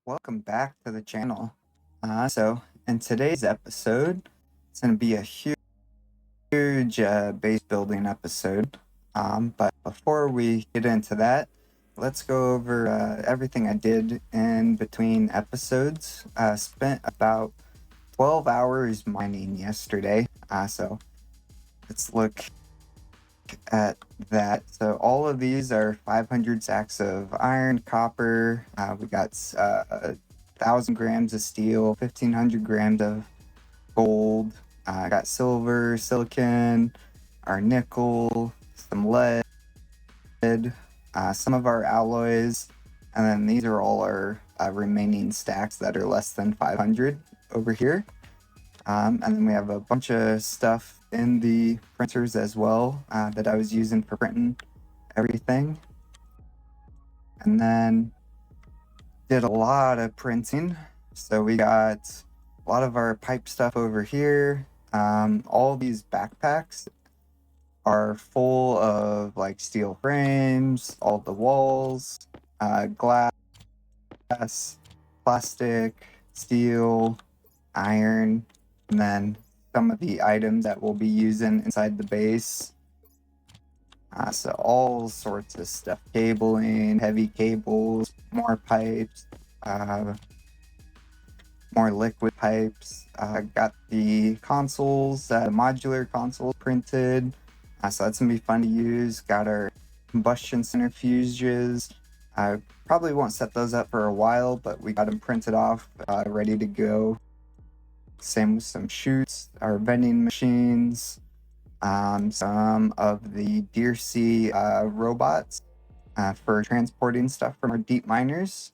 Welcome back to the channel. So in today's episode, it's going to be a huge base building episode. But before we get into that, let's go over everything I did in between episodes. Spent about 12 hours mining yesterday. So let's look at that. So all of these are 500 sacks of iron, copper. We got 1,000 grams of steel, 1,500 grams of gold. I got silver, silicon, our nickel, some lead, some of our alloys, and then these are all our remaining stacks that are less than 500 over here. And then we have a bunch of stuff in the printers as well that I was using for printing everything. And then did a lot of printing. So we got a lot of our pipe stuff over here. All these backpacks are full of like steel frames, all the walls, glass, plastic, steel, iron, and then some of the items that we'll be using inside the base. So all sorts of stuff, cabling, heavy cables, more pipes, more liquid pipes. Got the consoles, modular consoles printed. So that's gonna be fun to use. Got our combustion centrifuges. I probably won't set those up for a while, but we got them printed off, ready to go. Same with some chutes, our vending machines, some of the Deer Sea robots for transporting stuff from our deep miners.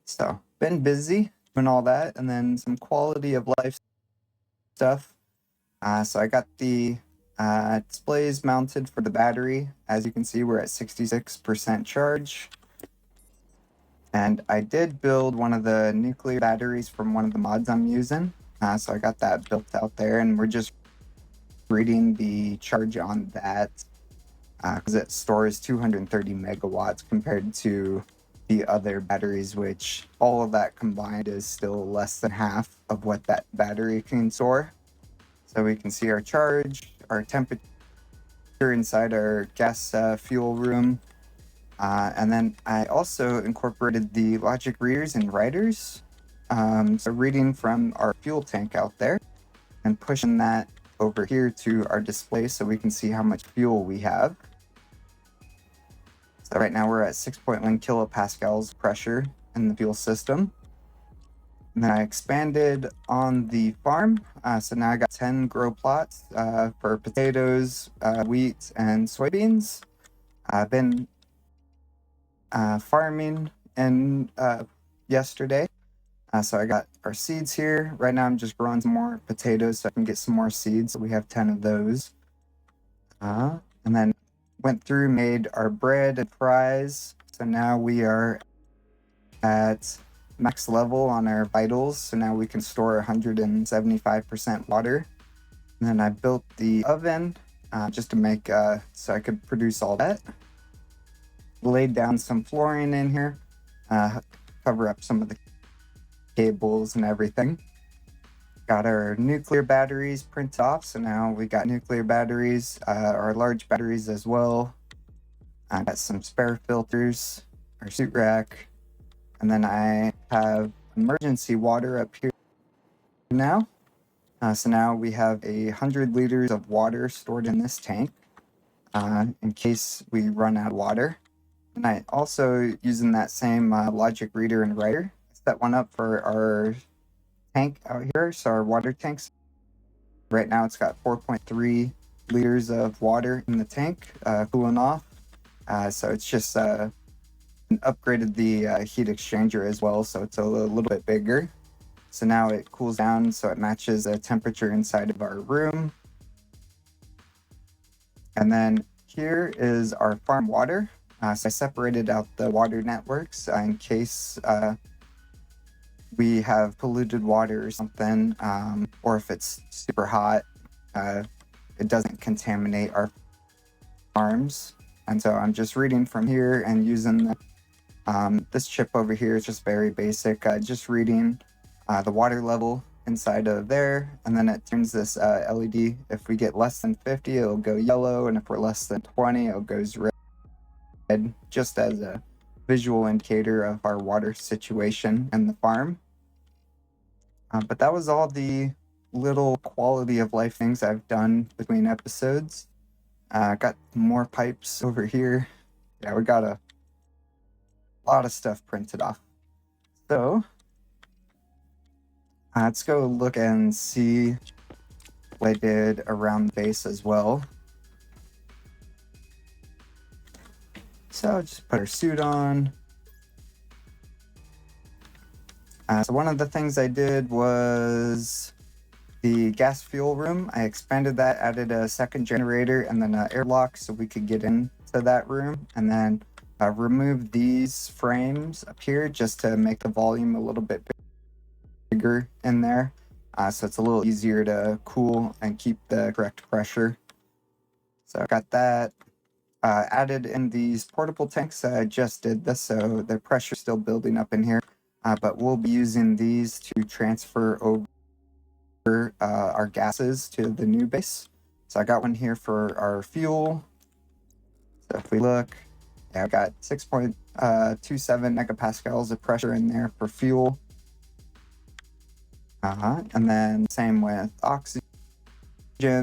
So been busy doing all that, and then some quality of life stuff. So I got the displays mounted for the battery. As you can see, we're at 66% charge. And I did build one of the nuclear batteries from one of the mods I'm using. So I got that built out there, and we're just reading the charge on that because it stores 230 megawatts compared to the other batteries, which all of that combined is still less than half of what that battery can store. So we can see our charge, our temperature inside our gas fuel room. And then I also incorporated the logic readers and writers. So reading from our fuel tank out there and pushing that over here to our display so we can see how much fuel we have. So right now we're at 6.1 kilopascals pressure in the fuel system. And then I expanded on the farm. So now I got 10 grow plots for potatoes, wheat, and soybeans. I've been farming and yesterday. So I got our seeds here. Right now I'm just growing some more potatoes so I can get some more seeds. So we have 10 of those. And then went through, made our bread and fries. So now we are at max level on our vitals. So now we can store 175% water. And then I built the oven just to make, so I could produce all that. Laid down some flooring in here, cover up some of the cables and everything. Got our nuclear batteries printed off, so now we got nuclear batteries, our large batteries as well. I got some spare filters, our suit rack, and then I have emergency water up here now. So now we have 100 liters of water stored in this tank in case we run out of water. And I also, using that same logic reader and writer, set one up for our tank out here. So our water tanks, right now it's got 4.3 liters of water in the tank cooling off. So it's just upgraded the heat exchanger as well, so it's a little bit bigger. So now it cools down so it matches the temperature inside of our room. And then here is our farm water. So I separated out the water networks in case we have polluted water or something, or if it's super hot, it doesn't contaminate our farms. And so I'm just reading from here and using the This chip over here is just very basic, just reading the water level inside of there, and then it turns this LED. If we get less than 50, it'll go yellow, and if we're less than 20, it goes red, just as a visual indicator of our water situation in the farm. But that was all the little quality of life things I've done between episodes. Got more pipes over here. Yeah, we got a lot of stuff printed off. So let's go look and see what I did around the base as well. So just put our suit on. So one of the things I did was the gas fuel room. I expanded that, added a second generator, and then an airlock so we could get into that room. And then removed these frames up here just to make the volume a little bit bigger in there. So it's a little easier to cool and keep the correct pressure. So I got that. Added in these portable tanks. I just did this, so the pressure's still building up in here. But we'll be using these to transfer over our gases to the new base. So I got one here for our fuel. So if we look, yeah, I've got 6.27 megapascals of pressure in there for fuel. And then same with oxygen.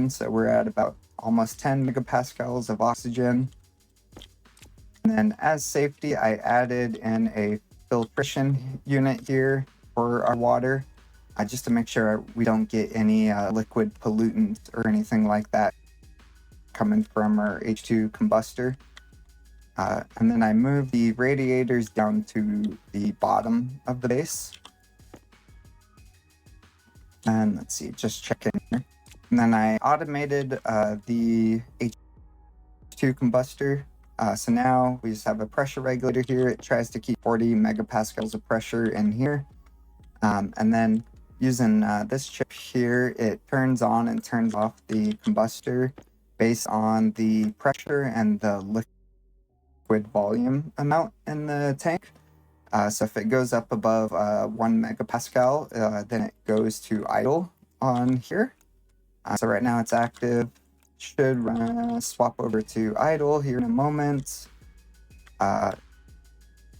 So we're at about almost 10 megapascals of oxygen. And then as safety, I added in a filtration unit here for our water, just to make sure we don't get any liquid pollutants or anything like that coming from our H2 combustor. And then I moved the radiators down to the bottom of the base. And let's see, just check in here. And then I automated the H2 combustor. So now we just have a pressure regulator here. It tries to keep 40 megapascals of pressure in here. And then using this chip here, it turns on and turns off the combustor based on the pressure and the liquid volume amount in the tank. So if it goes up above 1 megapascal, then it goes to idle on here. So right now it's active. Should swap over to idle here in a moment. And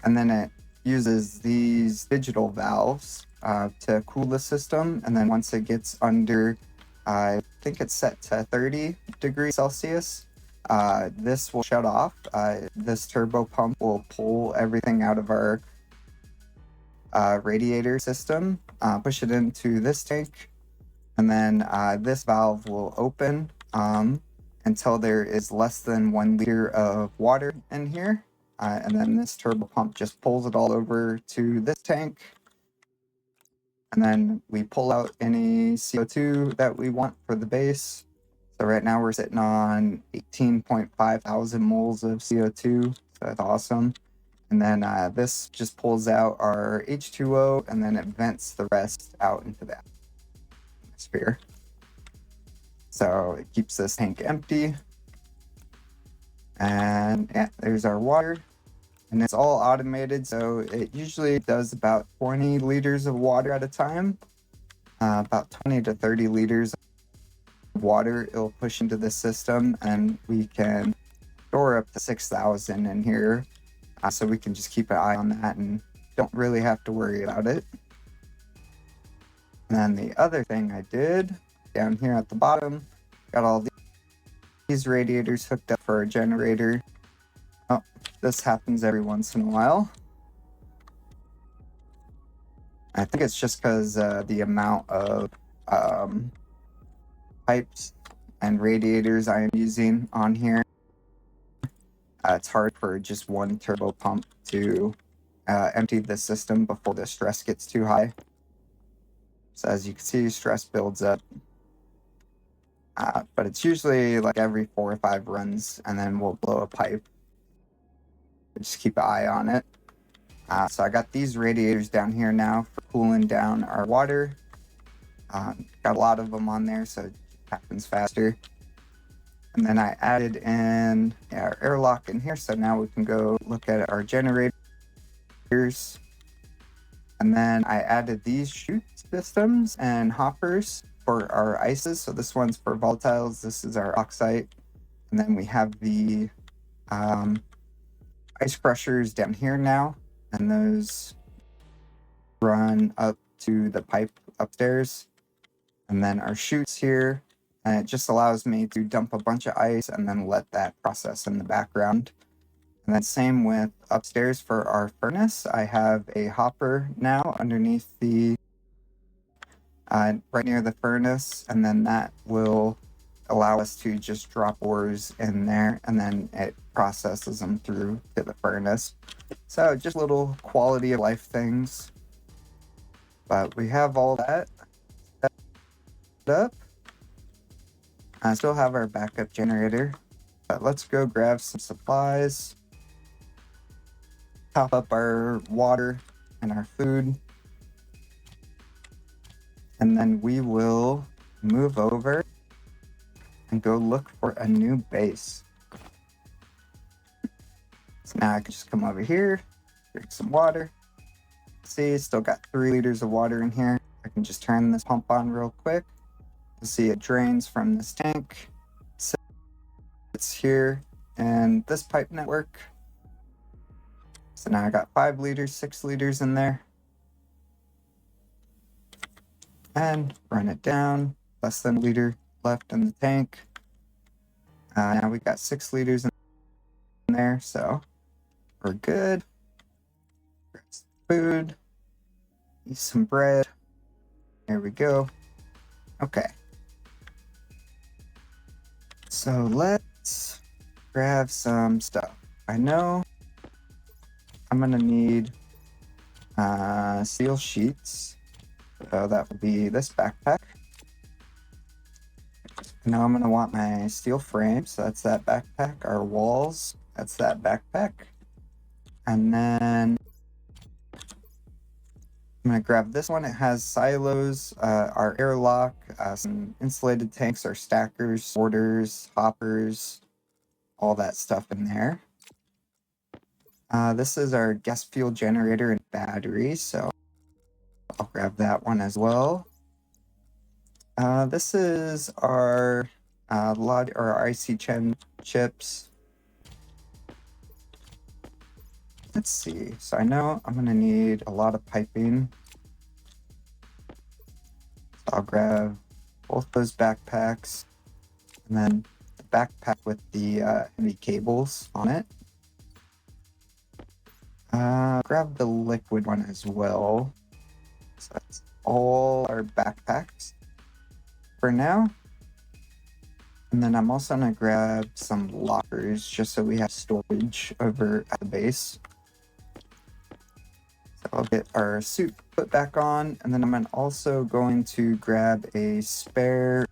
then it uses these digital valves to cool the system. And then once it gets under, I think it's set to 30 degrees Celsius, this will shut off. This turbo pump will pull everything out of our radiator system, push it into this tank, and then this valve will open until there is less than 1 liter of water in here. And then this turbo pump just pulls it all over to this tank. And then we pull out any CO2 that we want for the base. So right now we're sitting on 18.5 thousand moles of CO2. So that's awesome. And then this just pulls out our H2O, and then it vents the rest out into the atmosphere. So it keeps this tank empty. And yeah, there's our water. And it's all automated, so it usually does about 20 liters of water at a time. About 20 to 30 liters of water it'll push into the system, and we can store up to 6,000 in here. So we can just keep an eye on that and don't really have to worry about it. And then the other thing I did down here at the bottom, got all these radiators hooked up for a generator. Oh, this happens every once in a while. I think it's just because the amount of pipes and radiators I am using on here. It's hard for just one turbo pump to empty the system before the stress gets too high. So as you can see, stress builds up. But it's usually like every 4 or 5 runs, and then we'll blow a pipe. Just keep an eye on it. So I got these radiators down here now for cooling down our water. Got a lot of them on there, so it happens faster. And then I added in our airlock in here, so now we can go look at our generator. here's, and then I added these chute systems and hoppers for our ices. So this one's for volatiles. This is our oxide. And then we have the ice crushers down here now. And those run up to the pipe upstairs. And then our chutes here. And it just allows me to dump a bunch of ice and then let that process in the background. And then same with upstairs for our furnace. I have a hopper now underneath the, right near the furnace, and then that will allow us to just drop ores in there, and then it processes them through to the furnace. So just little quality of life things. But we have all that set up. I still have our backup generator, but let's go grab some supplies. Top up our water and our food, and then we will move over and go look for a new base. So now I can just come over here, drink some water. See, still got 3 liters of water in here. I can just turn this pump on real quick. You'll see it drains from this tank. So it's here and this pipe network. So now I got 5 liters, 6 liters in there. And run it down. Less than a liter left in the tank. Now we got 6 liters in there, so we're good. Grab some food. Eat some bread. There we go. Okay. So let's grab some stuff. I know I'm gonna need steel sheets. So that would be this backpack. I know I'm gonna want my steel frame, so that's that backpack. Our walls, that's that backpack. And then I'm gonna grab this one. It has silos, our airlock, some insulated tanks, our stackers, sorters, hoppers, all that stuff in there. This is our gas fuel generator and battery, so I'll grab that one as well. This is our our IC chips. Let's see. So I know I'm gonna need a lot of piping. So I'll grab both those backpacks, and then the backpack with the heavy cables on it. Grab the liquid one as well. So that's all our backpacks for now. And then I'm also gonna grab some lockers just so we have storage over at the base. So I'll get our suit put back on, and then I'm also going to grab a spare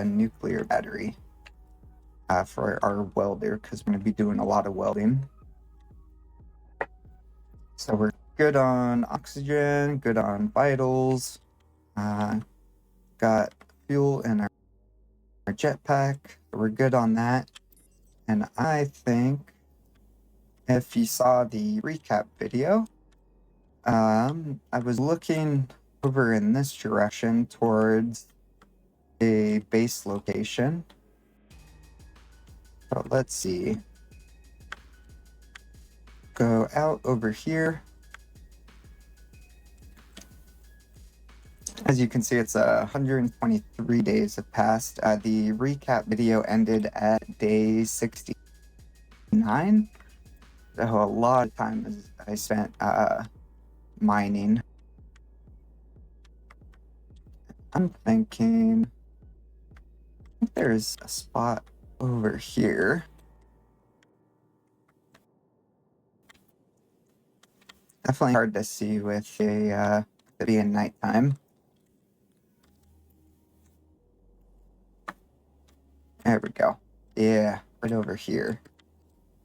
nuclear battery for our welder, because we're gonna be doing a lot of welding. So we're good on oxygen, good on vitals, got fuel in our jetpack, so we're good on that. And I think if you saw the recap video, I was looking over in this direction towards a base location. So let's see. Go out over here. As you can see, it's 123 days have passed. The recap video ended at day 69. So a lot of time I spent mining. I'm thinking, I think there's a spot over here. Definitely hard to see with it being nighttime. There we go. Yeah, right over here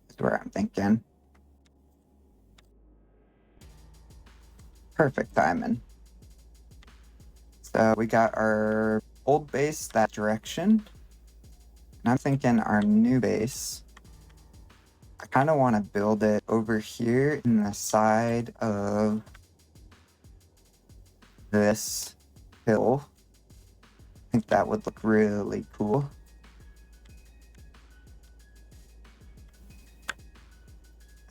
is where I'm thinking. Perfect timing. So we got our old base that direction. And I'm thinking our new base. I kind of want to build it over here in the side of this hill. I think that would look really cool.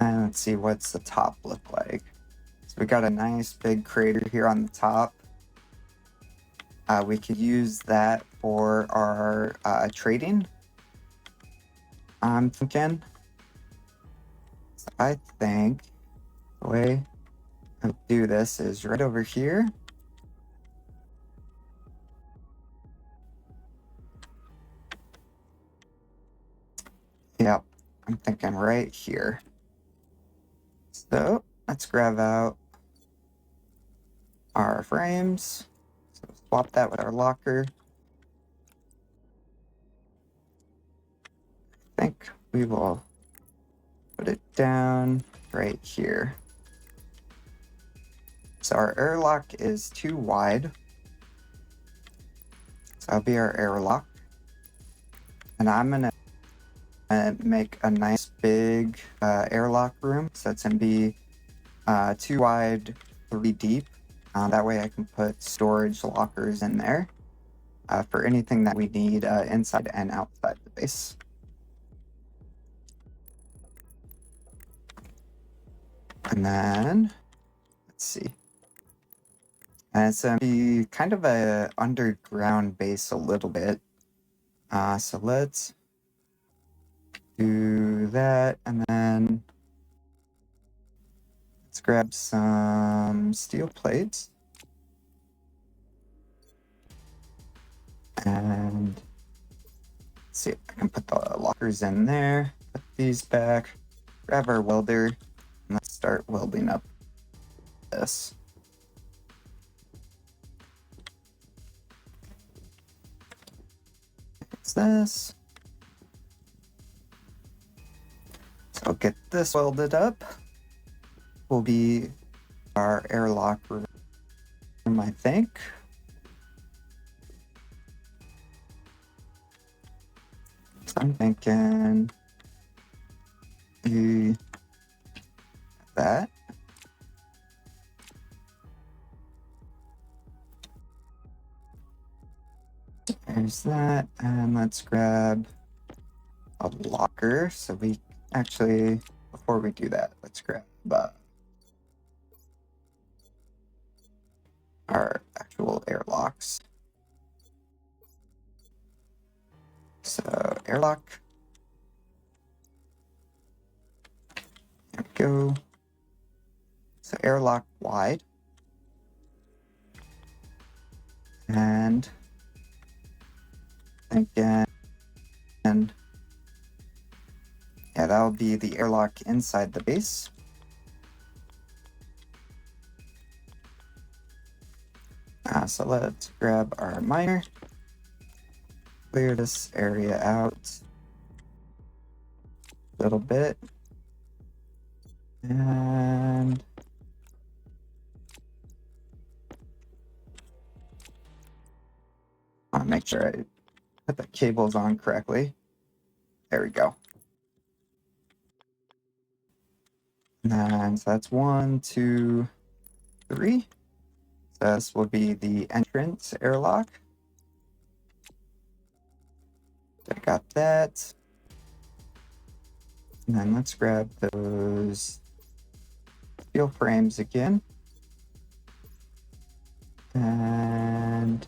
And let's see, what's the top look like? So we got a nice big crater here on the top. We could use that for our trading, I'm thinking. So I think the way I do this is right over here. Yep, I'm thinking right here. So let's grab out our frames. So swap that with our locker. I think we will put it down right here. So our airlock is too wide. So that'll be our airlock. And I'm gonna make a nice big airlock room. So it's gonna be 2 wide, 3 deep. That way I can put storage lockers in there for anything that we need inside and outside the base. And then, let's see. And it's going to be kind of a underground base a little bit. So let's do that, and then let's grab some steel plates. And let's see, I can put the lockers in there, put these back, grab our welder, and let's start welding up this. What's this? So I'll get this welded up. Will be our airlock room, I think. So I'm thinking that. There's that, and let's grab a locker. So we actually, before we do that, let's grab our actual airlocks. So airlock. There we go. So airlock wide. And again, and yeah, that'll be the airlock inside the base. So let's grab our miner, clear this area out a little bit, and I'll make sure I put the cables on correctly. There we go. And so that's 1, 2, 3. So this will be the entrance airlock. I got that. And then let's grab those steel frames again. And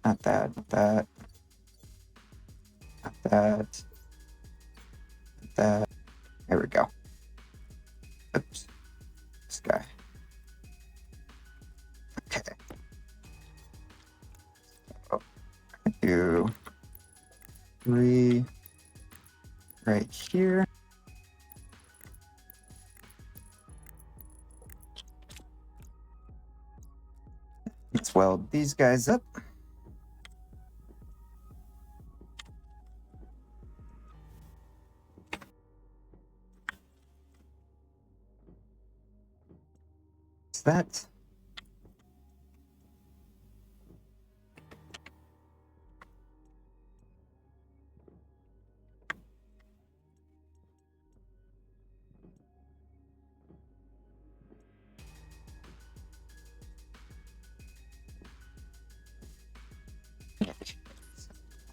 not that, not that, not that, not that. There we go. Oops. This guy. Okay. Oh, I do 3 right here. Let's weld these guys up. That.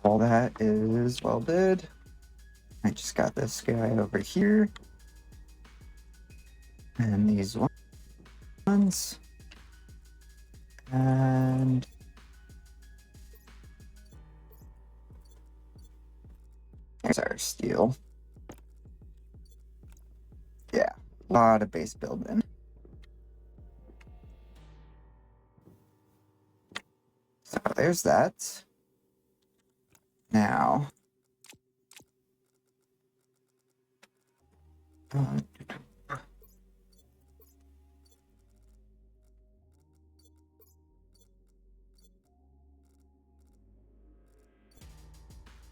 All that is welded. I just got this guy over here. And these ones. And here's our steel. Yeah, a lot of base building. So there's that. Now,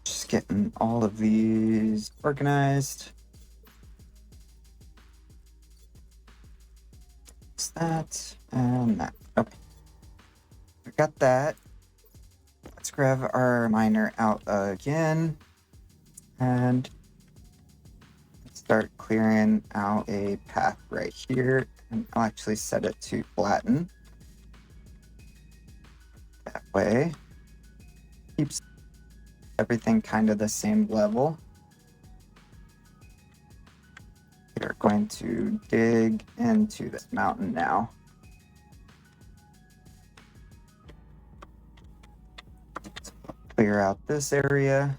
just getting all of these organized. It's that and that. Okay, we got that. Let's grab our miner out again and start clearing out a path right here. And I'll actually set it to flatten. That way, keeps everything kind of the same level. We're going to dig into this mountain now. Let's clear out this area.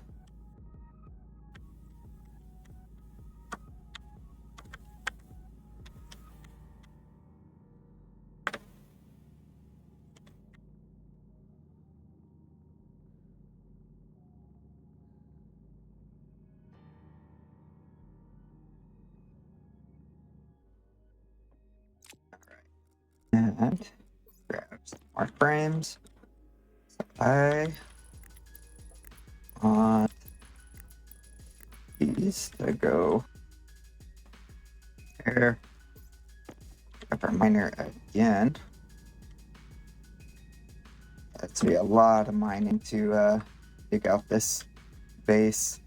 And grab some more frames. I want these to go there. Grab our miner again. That's be a lot of mining to dig out this base.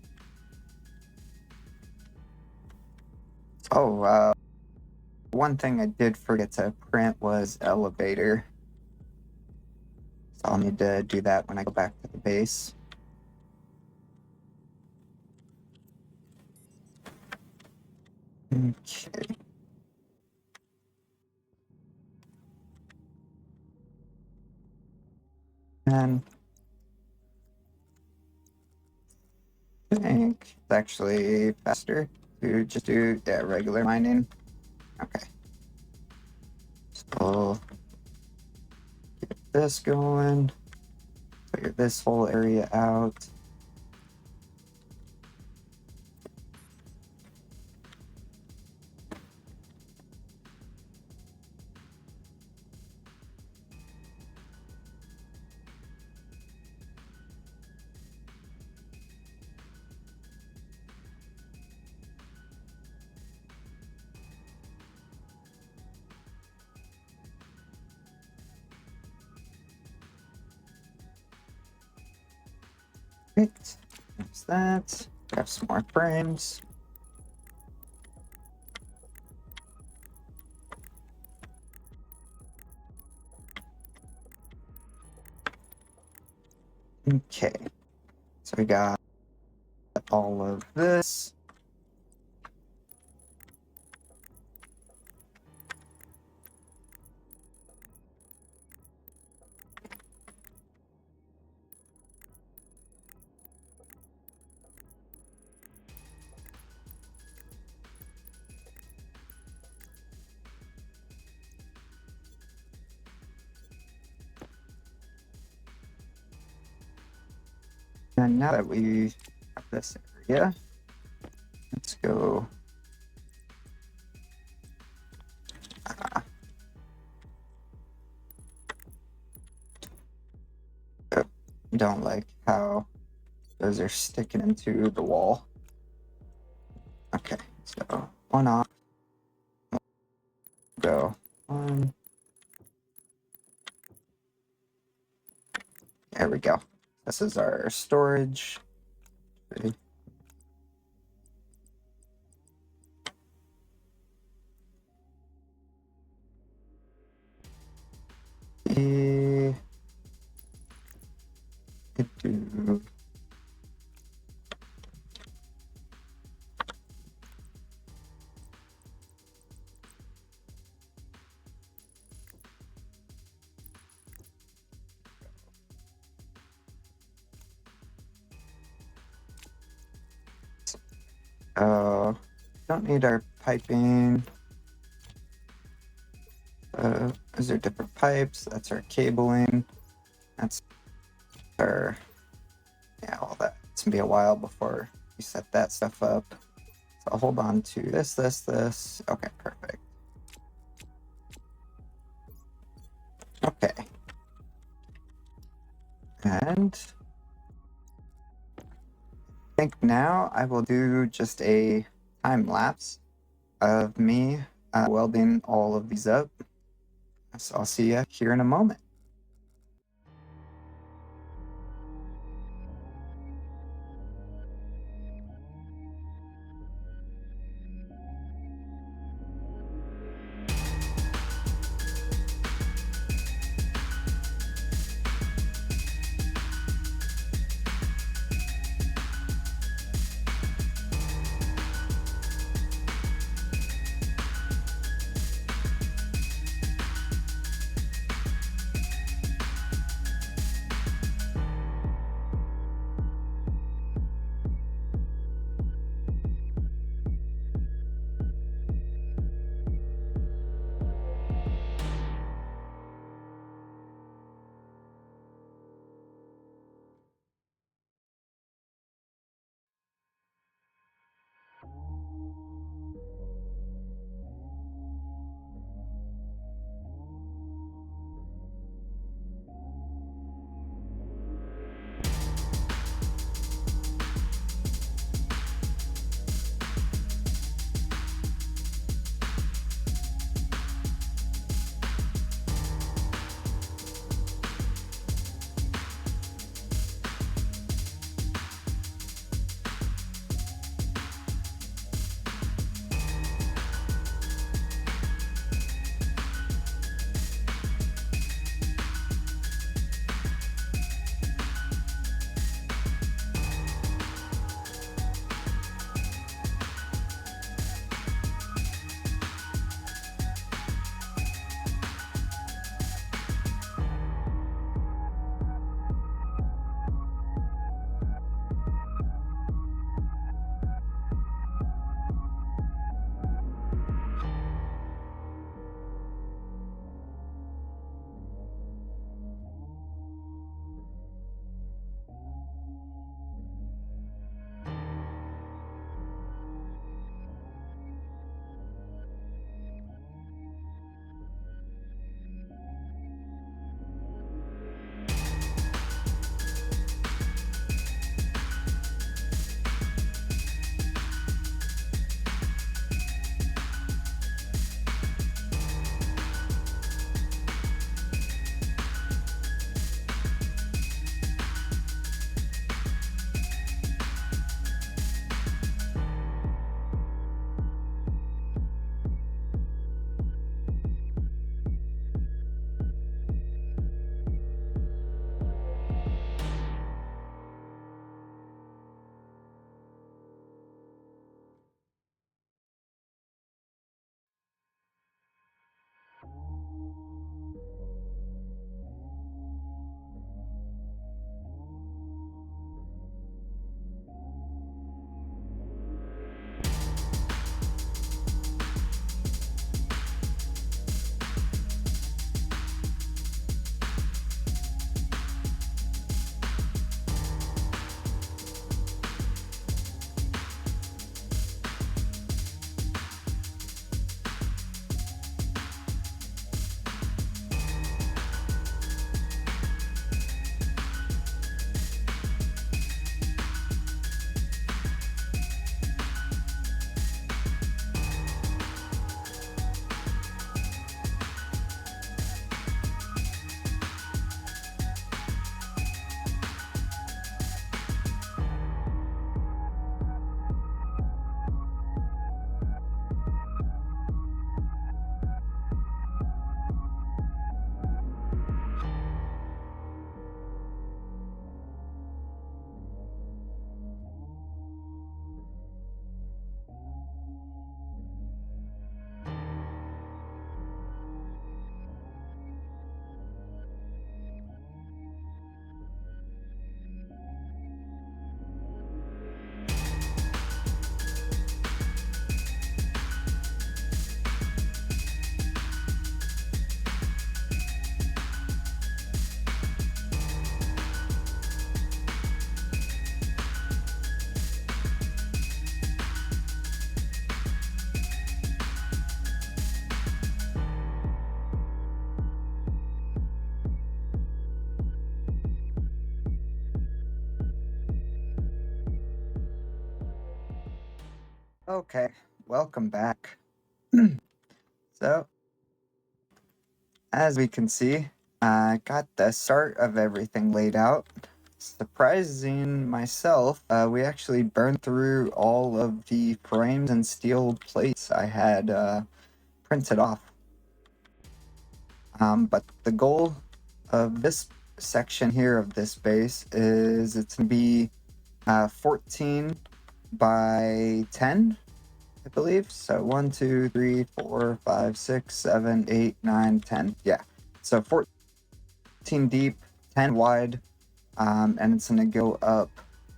Oh, one thing I did forget to print was elevator. So I'll need to do that when I go back to the base. Okay. And I think it's actually faster to just do regular mining. Okay. So get this going. Clear this whole area out. Great. There's that. Grab some more frames. Okay. So we got all of this. And now that we have this area, let's go. Don't like how those are sticking into the wall. Okay, so one off. Go one. There we go. This is our storage. Ready? Could do Oh, don't need our piping. Those are different pipes. That's our cabling. That's our, yeah, all that. It's gonna be a while before we set that stuff up. So I'll hold on to this. Okay, perfect. Okay. And I think now I will do just a time lapse of me welding all of these up. So I'll see you here in a moment. Okay, welcome back. So, as we can see, I got the start of everything laid out. Surprising myself, we actually burned through all of the frames and steel plates I had printed off. But the goal of this section here of this base is it's going to be 14 by 10. I believe. So 1, 2, 3, 4, 5, 6, 7, 8, 9, 10. Yeah. So 14 deep, 10 wide, and it's going to go up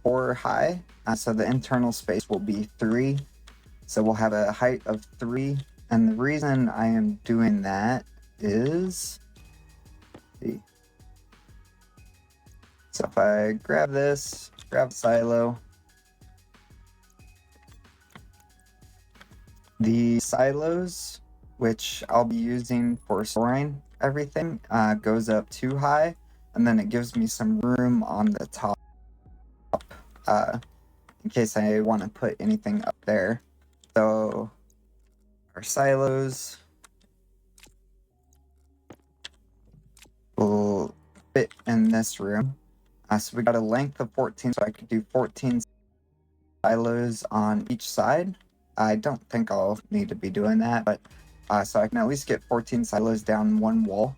4 high. So the internal space will be 3. So we'll have a height of 3. And the reason I am doing that is, see. So if I grab this, grab silo, the silos, which I'll be using for storing everything, goes up too high, and then it gives me some room on the top uh, in case I want to put anything up there. So our silos will fit in this room. So we got a length of 14, so I could do 14 silos on each side. I don't think I'll need to be doing that, but so I can at least get 14 silos down one wall.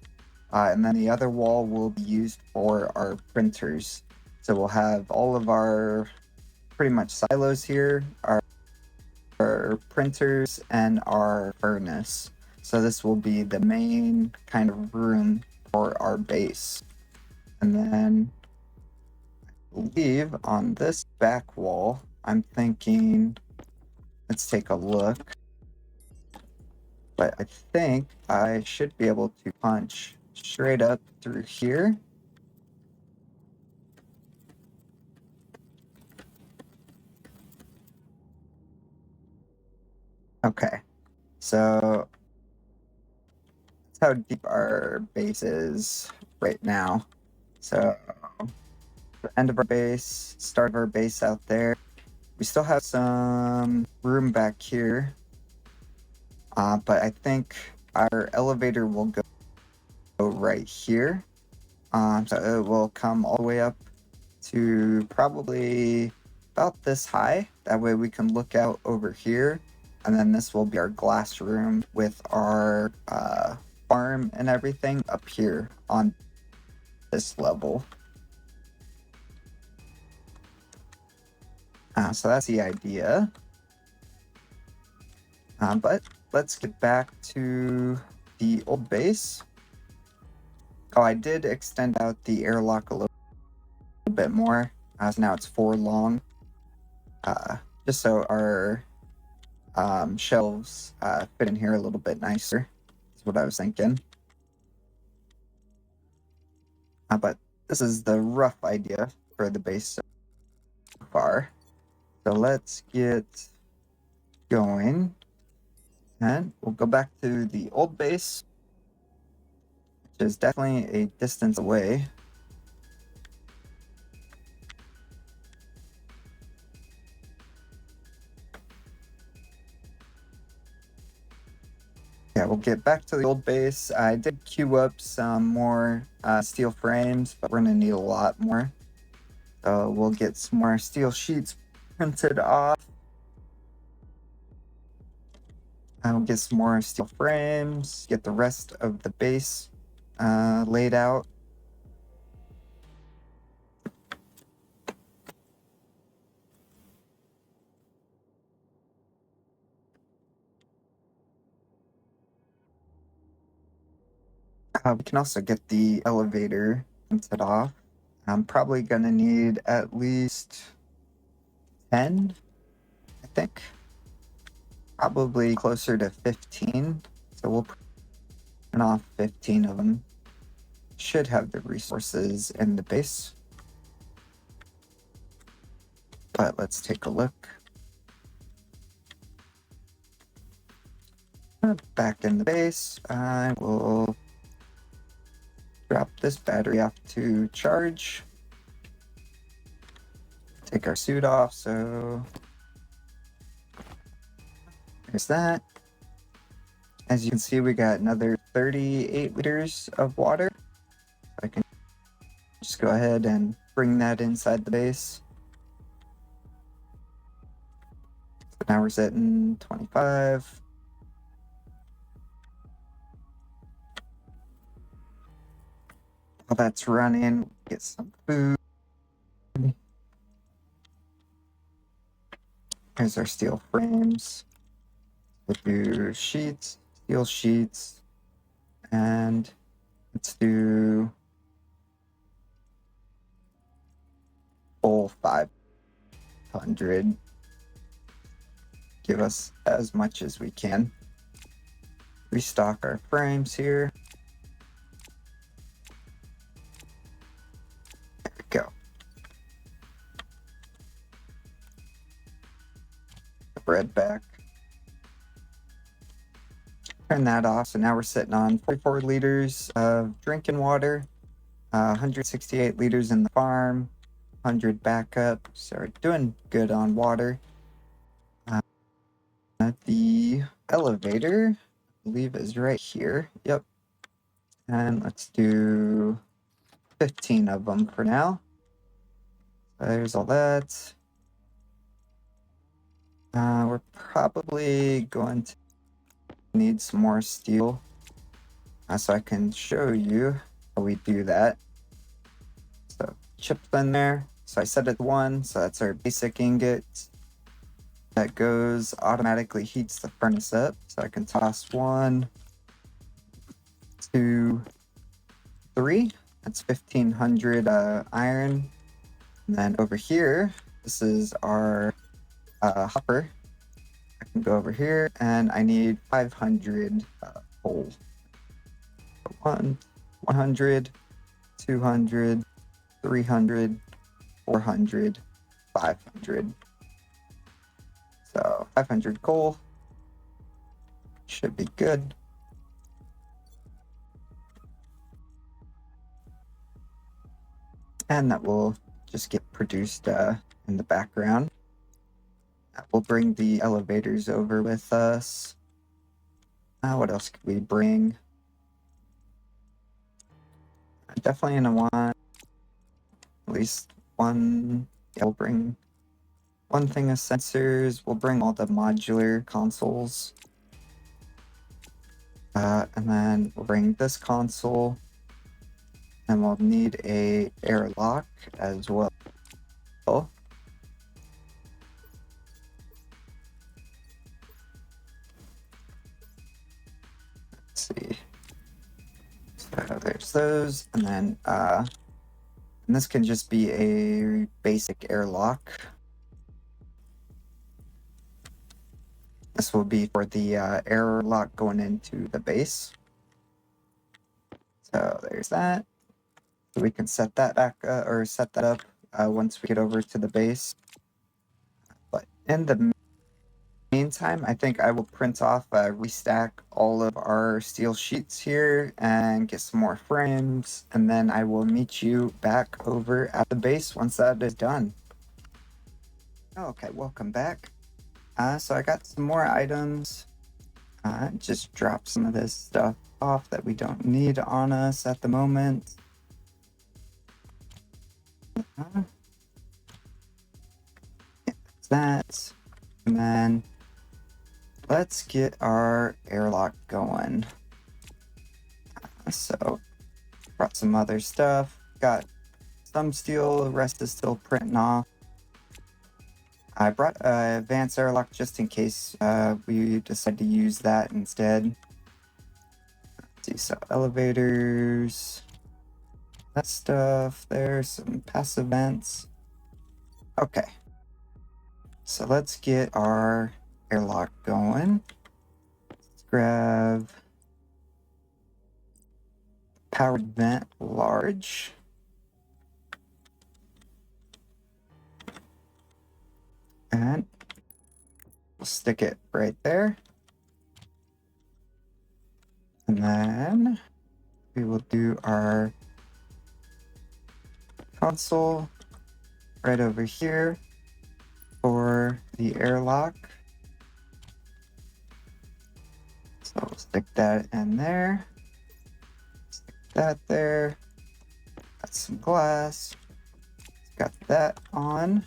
And then the other wall will be used for our printers. So we'll have all of our pretty much silos here, our printers, and our furnace. So this will be the main kind of room for our base. And then I believe on this back wall, I'm thinking, let's take a look. But I think I should be able to punch straight up through here. Okay, so that's how deep our base is right now. So the end of our base, start of our base out there. We still have some room back here, but I think our elevator will go right here. So it will come all the way up to probably about this high. That way we can look out over here. And then this will be our glass room with our farm and everything up here on this level. So that's the idea. But let's get back to the old base. Oh, I did extend out the airlock a little bit more. So now it's 4 long. Just so our shelves fit in here a little bit nicer. Is what I was thinking. But this is the rough idea for the base so far. So let's get going. And we'll go back to the old base, which is definitely a distance away. Yeah, we'll get back to the old base. I did queue up some more steel frames, but we're going to need a lot more. So we'll get some more steel sheets printed off. We'll get some more steel frames, get the rest of the base laid out. We can also get the elevator printed off. I'm probably going to need at least 10, I think. Probably closer to 15. So we'll print off 15 of them. Should have the resources in the base. But let's take a look. Back in the base, I will drop this battery off to charge. Take our suit off, so There's that. As you can see, we got another 38 liters of water. I can just go ahead and bring that inside the base. So now we're setting 25. While that's running, get some food. Here's our steel frames. We'll do sheets, steel sheets, and let's do full 500. Give us as much as we can. Restock our frames here. There we go. The bread back. Turn that off. So now we're sitting on 44 liters of drinking water, 168 liters in the farm, 100 backup. So we're doing good on water. The elevator, I believe, is right here. Yep. And let's do 15 of them for now. So there's all that. We're probably going to need some more steel. So I can show you how we do that. So chips in there. So I set it to 1, so that's our basic ingot. That goes, automatically heats the furnace up. So I can toss 1, 2, 3. That's 1500 iron. And then over here, this is our hopper. I can go over here and I need 500 coal. 100, 200, 300, 400, 500. So 500 coal should be good. And that will just get produced in the background. We'll bring the elevators over with us. What else could we bring? Definitely gonna want at least one. Yeah, we'll bring one thing of sensors. We'll bring all the modular consoles. And then we'll bring this console. And we'll need a airlock as well. Let's see. So there's those, and then and this can just be a basic airlock. This will be for the airlock going into the base. So there's that. So we can set that back or set that up once we get over to the base. But in the meantime, I think I will print off, restack all of our steel sheets here and get some more frames, and then I will meet you back over at the base once that is done. Okay, welcome back. So I got some more items. Just drop some of this stuff off that we don't need on us at the moment. That, and then let's get our airlock going. So brought some other stuff. Got some steel, the rest is still printing off. I brought advanced airlock just in case we decide to use that instead. Let's see, so elevators, that stuff, there's some passive vents. Okay, so let's get our airlock going. Let's grab powered vent large. And we'll stick it right there. And then we will do our console right over here for the airlock. So we'll stick that in there. Stick that there. Got some glass. Got that on.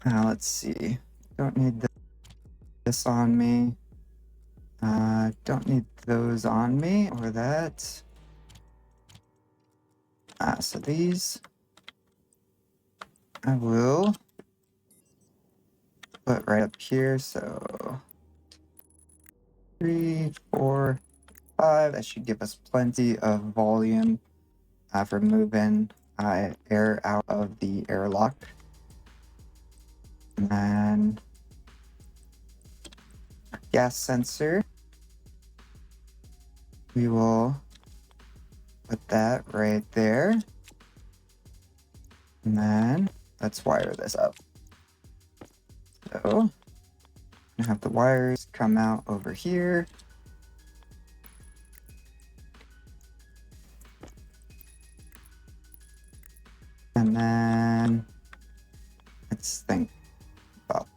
Now let's see. Don't need this on me. Don't need those on me or that. So these I will put right up here. So 3, 4, 5. That should give us plenty of volume for moving air out of the airlock. And then our gas sensor. We will put that right there. And then let's wire this up. So I have the wires come out over here. And then let's think about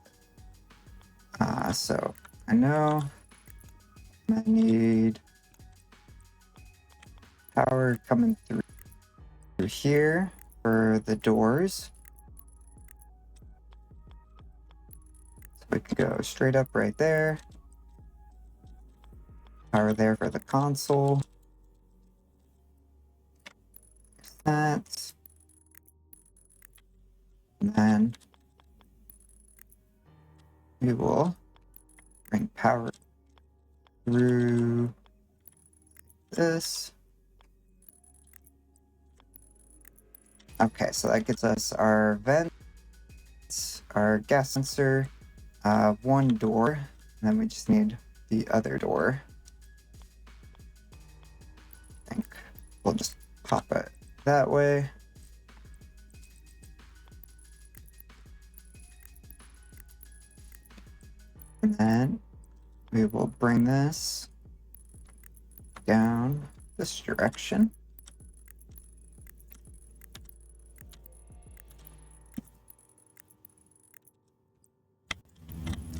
so I know I need power coming through here for the doors. So we can go straight up right there. Power there for the console. That. And then we will bring power through this. Okay, so that gets us our vents, our gas sensor, one door, and then we just need the other door. I think we'll just pop it that way. And then we will bring this down this direction.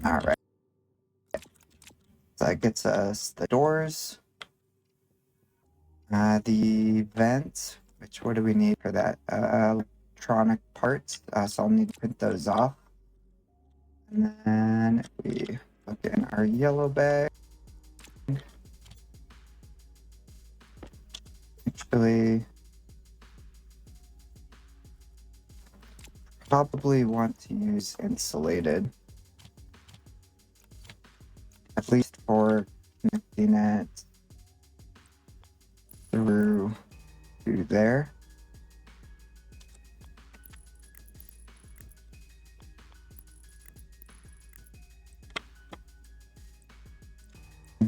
All right. So that gets us the doors, the vent, which what do we need for that? Electronic parts. So I'll need to print those off. And then we look in our yellow bag. Actually, probably want to use insulated, at least for connecting it through to there.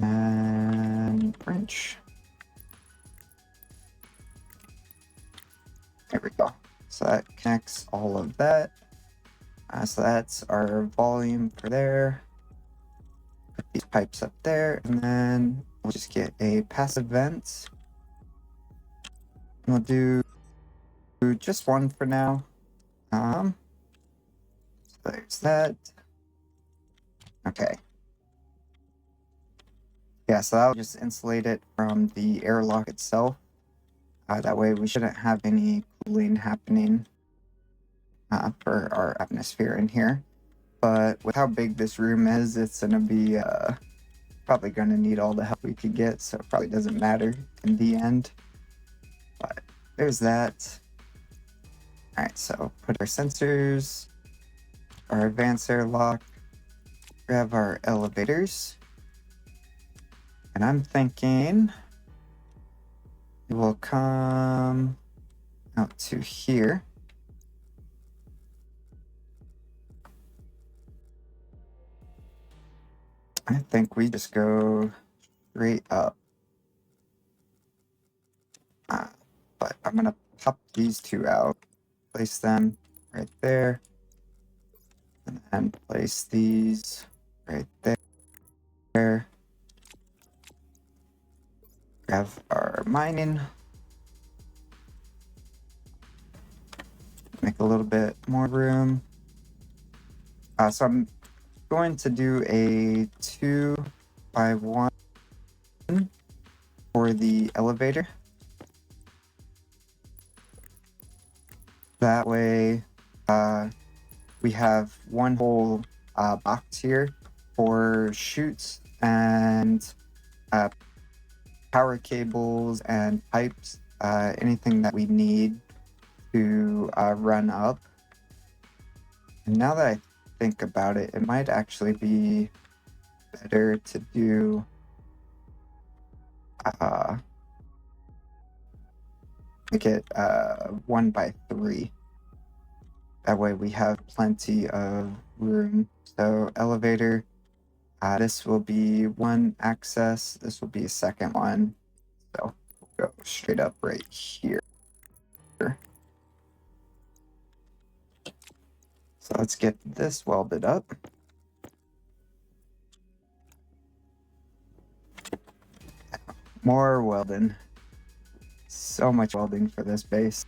And wrench. There we go. So that connects all of that. So that's our volume for there. Put these pipes up there, and then we'll just get a passive vent. We'll do just one for now. So there's that. Okay. Yeah, so I'll just insulate it from the airlock itself. That way we shouldn't have any cooling happening for our atmosphere in here. But with how big this room is, it's going to be probably going to need all the help we could get, so it probably doesn't matter in the end. But there's that. All right, so put our sensors, our advanced airlock, grab our elevators. And I'm thinking it will come out to here. I think we just go straight up. But I'm going to pop these two out, place them right there, and then place these right there. Grab our mining. Make a little bit more room. So I'm going to do a 2x1 for the elevator. That way, we have one whole box here for chutes and power cables and pipes, anything that we need to run up. And now that I think about it, it might actually be better to do make it 1x3. That way we have plenty of room. So elevator, this will be one access. This will be a second one. So we'll go straight up right here. So let's get this welded up. More welding. So much welding for this base.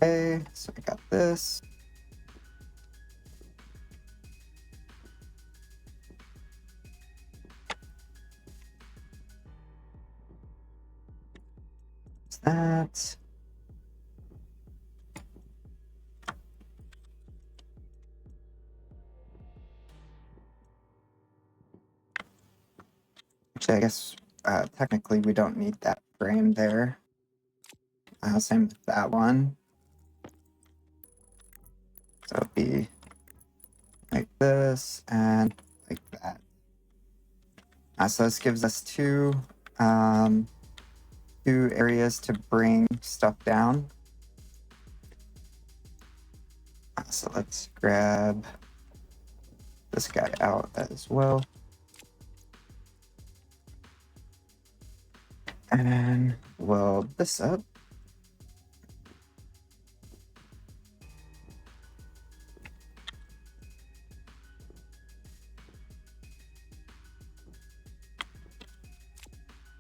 Okay, so I got this. That. Actually, I guess technically we don't need that frame there. Same with that one. So it'd be like this and like that. So this gives us two areas to bring stuff down. So let's grab this guy out as well. And weld this up.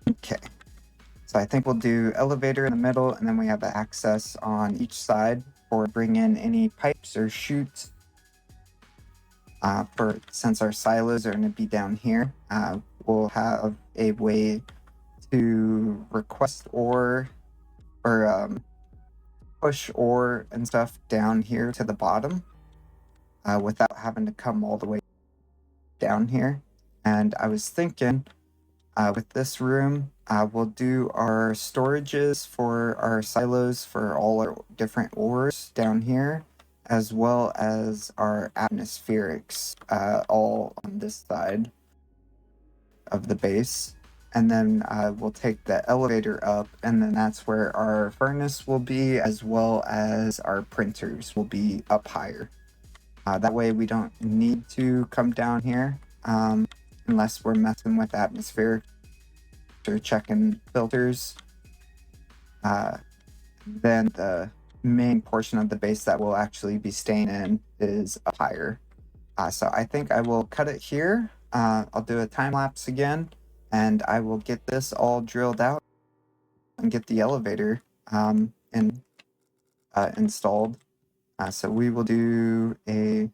Okay. So I think we'll do elevator in the middle, and then we have the access on each side for bring in any pipes or chutes. Since our silos are going to be down here, we'll have a way to request ore or push ore and stuff down here to the bottom without having to come all the way down here. And I was thinking with this room, we'll do our storages for our silos for all our different ores down here, as well as our atmospherics all on this side of the base. And then we'll take the elevator up, and then that's where our furnace will be, as well as our printers will be up higher. That way we don't need to come down here unless we're messing with atmospheric or checking filters. Then the main portion of the base that we'll actually be staying in is up higher. So I think I will cut it here. I'll do a time lapse again, and I will get this all drilled out and get the elevator installed. So we will do a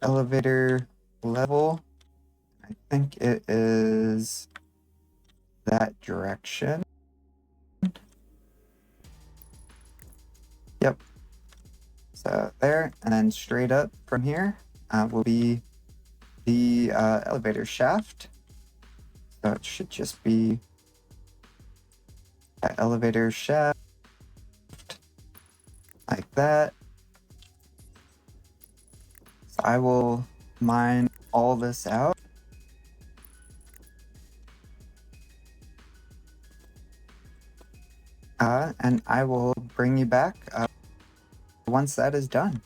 elevator level. I think it is that direction. Yep. So there, and then straight up from here will be the elevator shaft. So it should just be that elevator shaft like that. So I will mine all this out. And I will bring you back once that is done.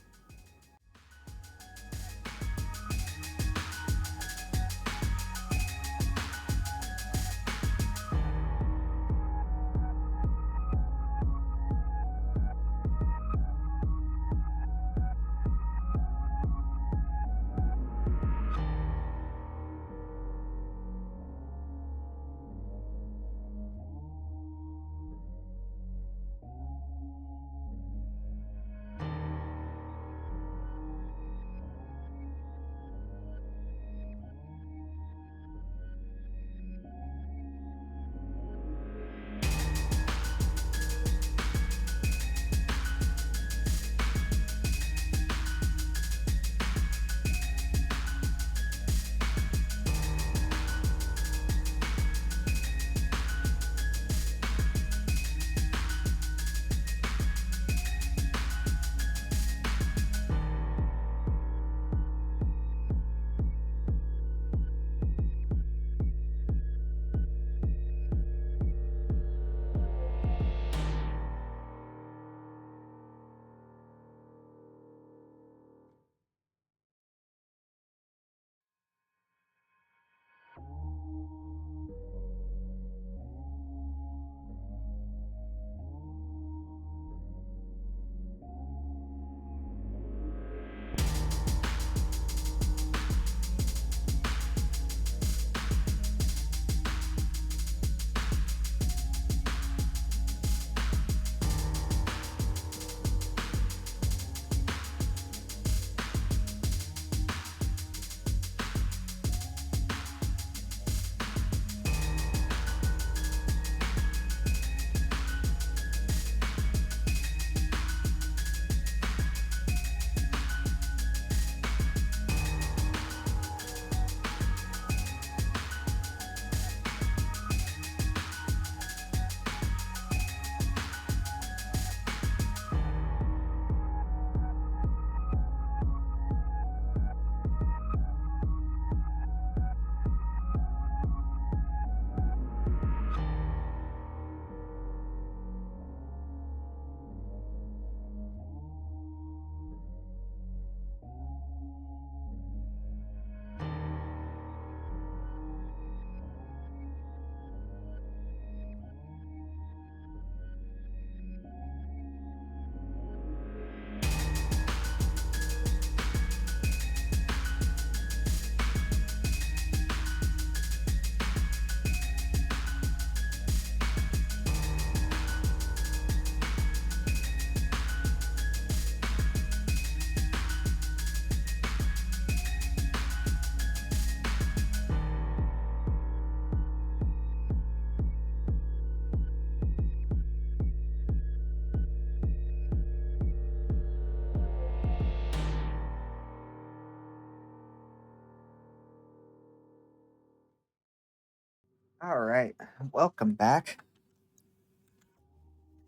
All right, welcome back.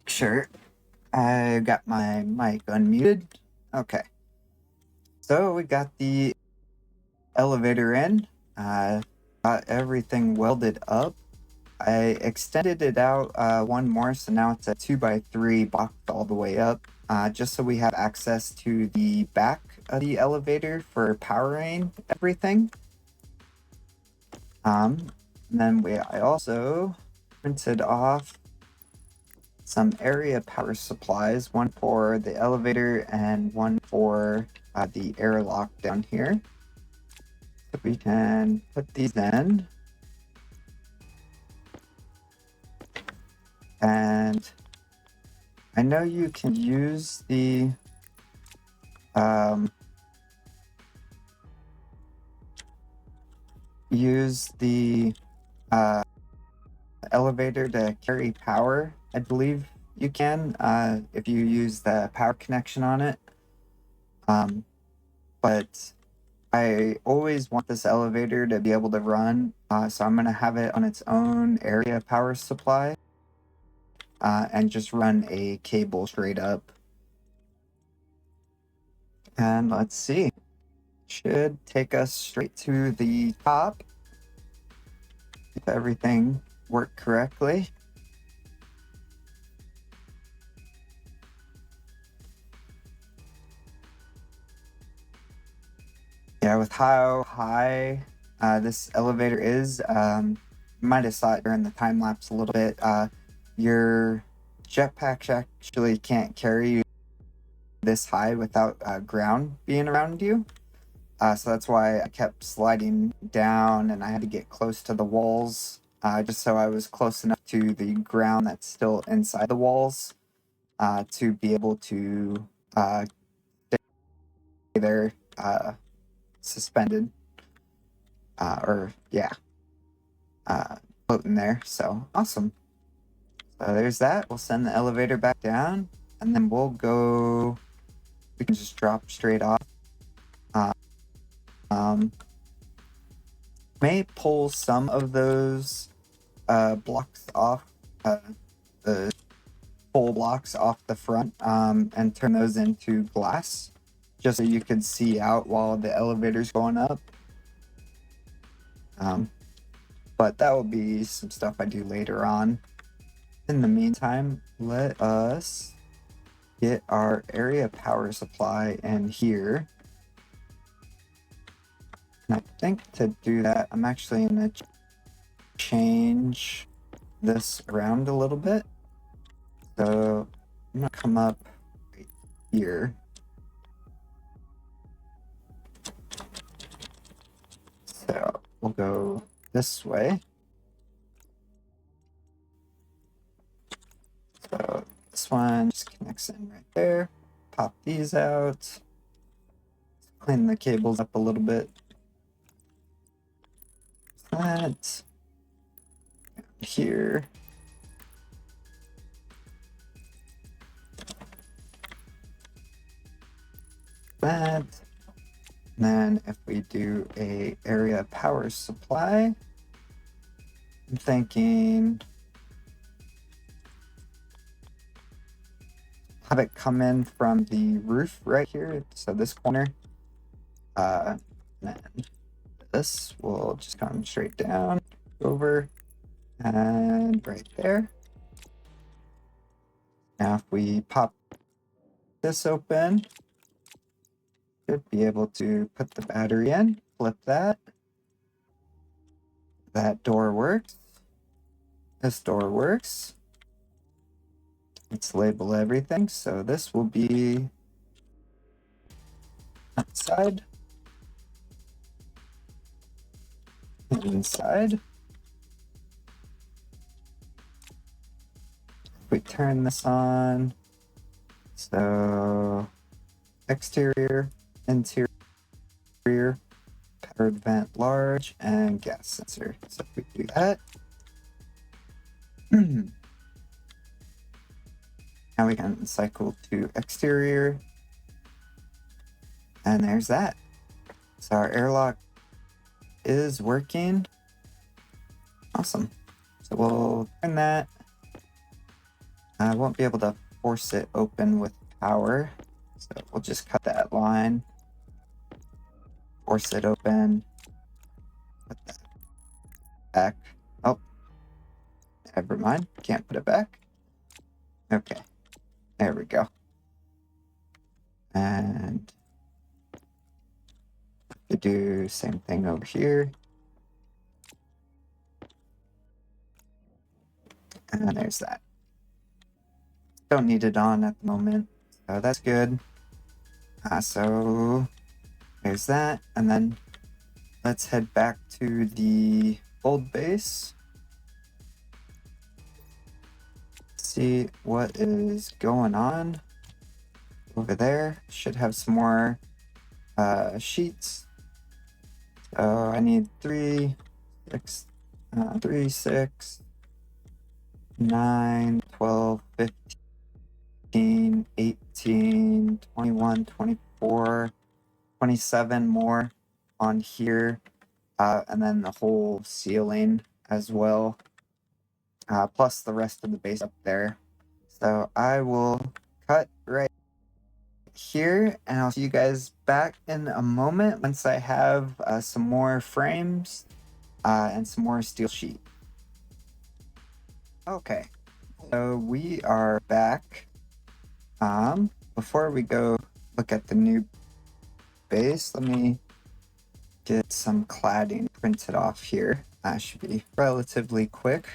Sure, I got my mic unmuted. Okay, so we got the elevator in. Got everything welded up. I extended it out one more, so now it's a 2x3 blocked all the way up, just so we have access to the back of the elevator for powering everything. And then I also printed off some area power supplies, one for the elevator and one for the airlock down here. So we can put these in. And I know you can use the elevator to carry power. I believe you can if you use the power connection on it. But I always want this elevator to be able to run, so I'm going to have it on its own area power supply and just run a cable straight up. And let's see. Should take us straight to the top if everything worked correctly. Yeah, with how high this elevator is, you might have saw it during the time lapse a little bit. Your jetpack actually can't carry you this high without ground being around you. So that's why I kept sliding down and I had to get close to the walls, just so I was close enough to the ground that's still inside the walls to be able to stay there suspended floating there. So awesome. So there's that. We'll send the elevator back down and then we can just drop straight off. May pull some of those blocks off, the pole blocks off the front, and turn those into glass, just so you can see out while the elevator's going up. But that will be some stuff I do later on. In the meantime, let us get our area power supply in here. And I think to do that, I'm actually going to change this around a little bit. So I'm going to come up right here. So we'll go this way. So this one just connects in right there. Pop these out. Clean the cables up a little bit. That here. That. And then if we do a area power supply, I'm thinking have it come in from the roof right here. So this corner. And then this will just come straight down, over, and right there. Now if we pop this open, should be able to put the battery in, flip that. That door works. This door works. Let's label everything. So this will be outside, inside. If we turn this on, so exterior, interior, powered vent large, and gas sensor. So if we do that, now we can cycle to exterior, and there's that. So our airlock is working. Awesome. So we'll turn that. I won't be able to force it open with power, so we'll just cut that line, force it open, put that back. Oh, never mind, can't put it back. Okay, there we go. And to do same thing over here. And there's that. Don't need it on at the moment, so that's good. So there's that, and then let's head back to the old base. See what is going on over there. Should have some more sheets. So I need 3, 6, 3, 6, 9, 12, 15, 18, 21, 24, 27 more on here, and then the whole ceiling as well, plus the rest of the base up there. So I will cut right here, and I'll see you guys back in a moment once I have some more frames and some more steel sheet. Okay, so we are back. Before we go look at the new base, let me get some cladding printed off here. That should be relatively quick.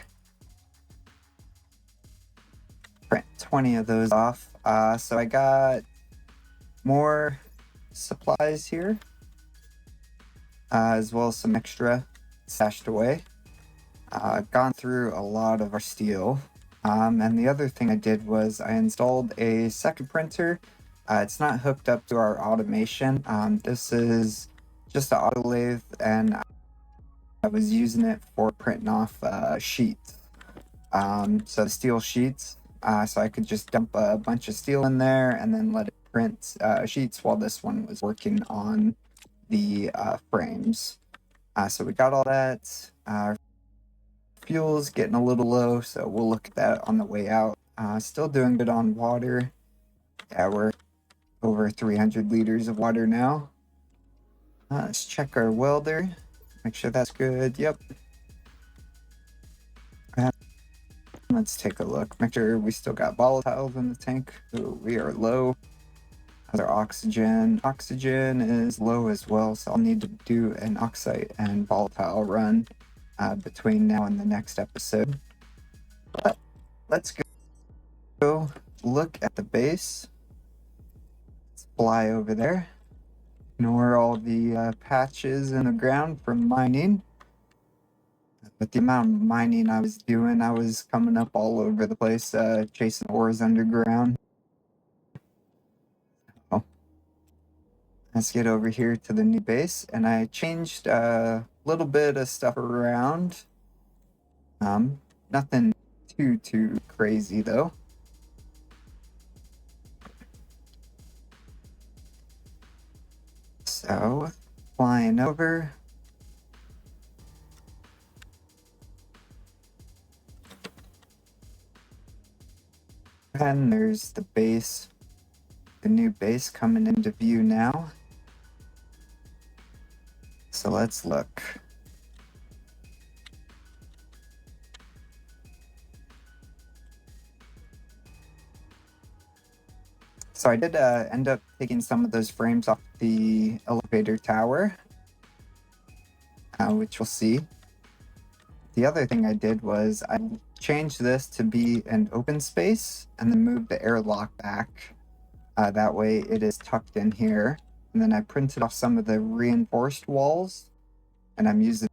Print 20 of those off. So I got more supplies here, as well as some extra stashed away. Gone through a lot of our steel. And the other thing I did was I installed a second printer. It's not hooked up to our automation. This is just an auto lathe, and I was using it for printing off sheets. So the steel sheets. So I could just dump a bunch of steel in there and then let it print sheets while this one was working on the frames. So we got all that. Fuel's getting a little low, so we'll look at that on the way out. Still doing good on water. Yeah, we're over 300 liters of water now. Let's check our welder. Make sure that's good. Yep. Let's take a look. Make sure we still got volatiles in the tank. Ooh, we are low. Other oxygen. Oxygen is low as well, so I'll need to do an oxide and volatile run between now and the next episode. But let's go look at the base. Let's fly over there. Ignore all the patches in the ground from mining. With the amount of mining I was doing, I was coming up all over the place, chasing ores underground. Oh. Let's get over here to the new base, and I changed a little bit of stuff around. Nothing too crazy though. So, flying over. And there's the base, the new base coming into view now. So let's look. So I did end up taking some of those frames off the elevator tower, which we'll see. The other thing I did was I changed this to be an open space and then moved the airlock back. That way it is tucked in here. And then I printed off some of the reinforced walls, and I'm using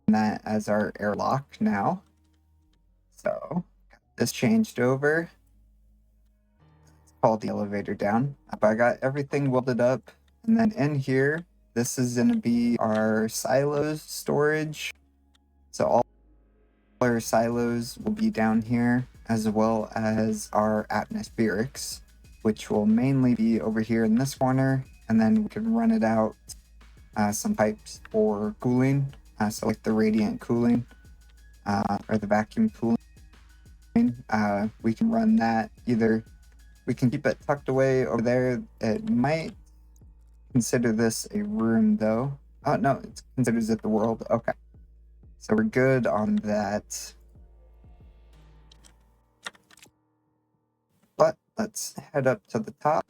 that as our airlock now. So this changed over. It's called the elevator down. But I got everything welded up. And then in here, this is going to be our silos storage. So all our silos will be down here, as well as our atmospherics, which will mainly be over here in this corner. And then we can run it out some pipes for cooling, so like the radiant cooling. or the vacuum tooling. We can run that either. We can keep it tucked away over there. It might consider this a room though. Oh no, it considers it the world. Okay, so we're good on that. But let's head up to the top.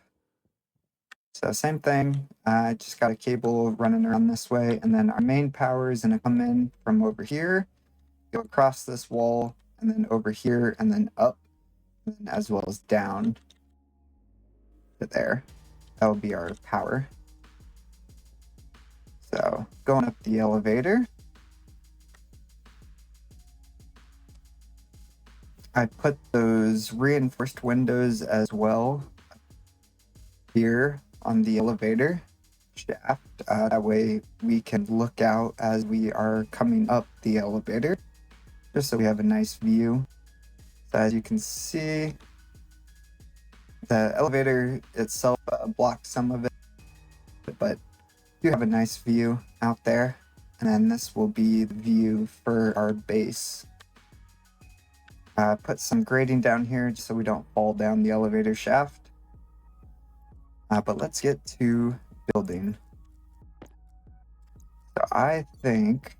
So same thing, I just got a cable running around this way, and then our main power is going to come in from over here, go across this wall, and then over here, and then up, and then as well as down to there. That will be our power. So going up the elevator, I put those reinforced windows as well here on the elevator shaft. That way we can look out as we are coming up the elevator, just so we have a nice view. So as you can see, the elevator itself blocks some of it, but you have a nice view out there. And then this will be the view for our base. Put some grading down here just so we don't fall down the elevator shaft. But let's get to building. So I think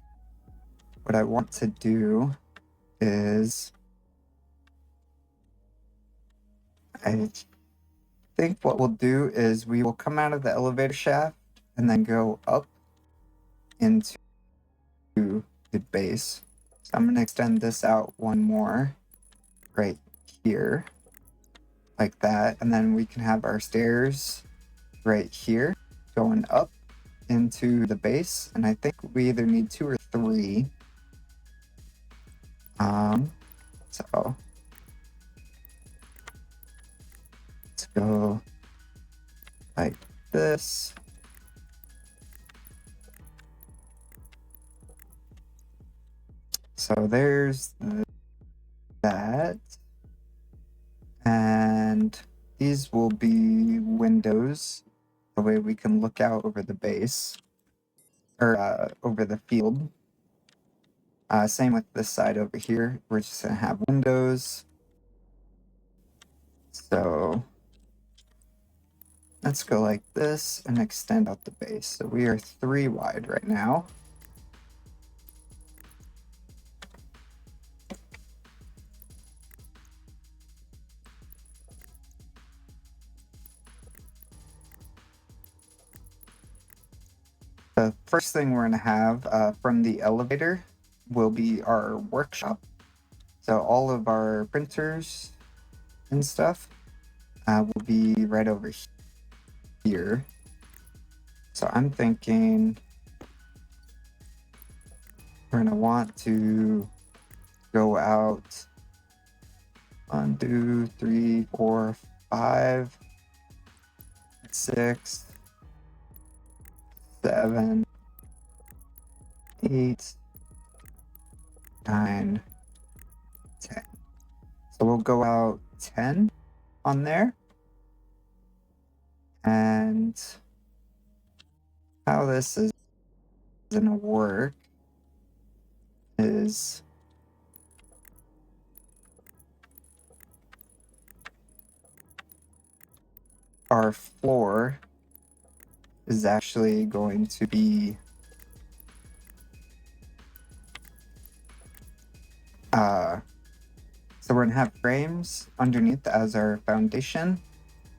what I want to do is, I think what we'll do is we will come out of the elevator shaft and then go up into the base. So I'm going to extend this out one more right here, like that. And then we can have our stairs right here going up into the base. And I think we either need 2 or 3. So let's go like this. So there's that. And these will be windows, the way we can look out over the base, or over the field. Same with this side over here. We're just going to have windows. So let's go like this and extend out the base. So we are 3 wide right now. The first thing we're going to have from the elevator will be our workshop. So all of our printers and stuff will be right over here. So I'm thinking we're going to want to go out 1, 2, 3, 4, 5, 6, 7, 8, 9, 10. So we'll go out 10 on there. And how this is going to work is our floor is actually going to be so we're going to have frames underneath as our foundation,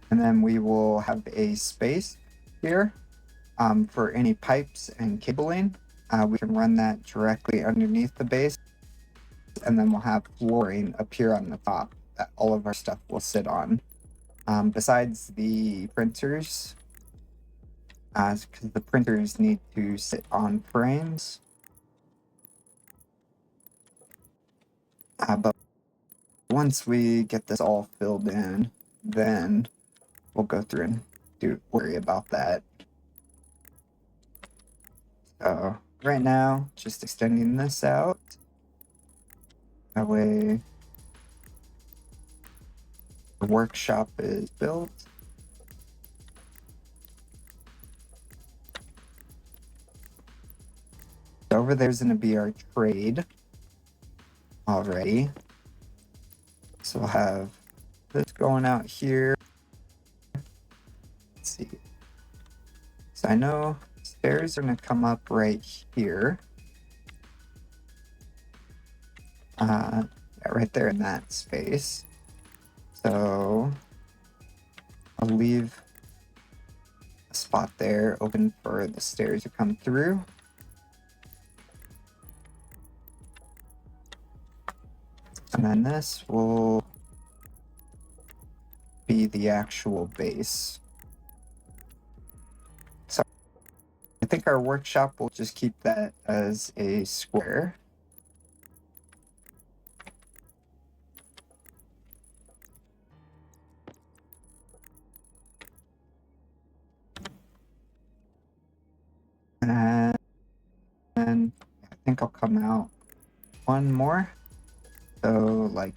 and then we will have a space here for any pipes and cabling. We can run that directly underneath the base, and then we'll have flooring up here on the top that all of our stuff will sit on. Besides the printers, because the printers need to sit on frames. But once we get this all filled in, then we'll go through and worry about that. So right now, just extending this out. That way the workshop is built. Over there's going to be our trade. already. So we'll have this going out here. Let's see. So I know stairs are going to come up right here. Yeah, right there in that space. So I'll leave a spot there open for the stairs to come through. And then this will be the actual base. So I think our workshop will just keep that as a square. And I think I'll come out one more. So like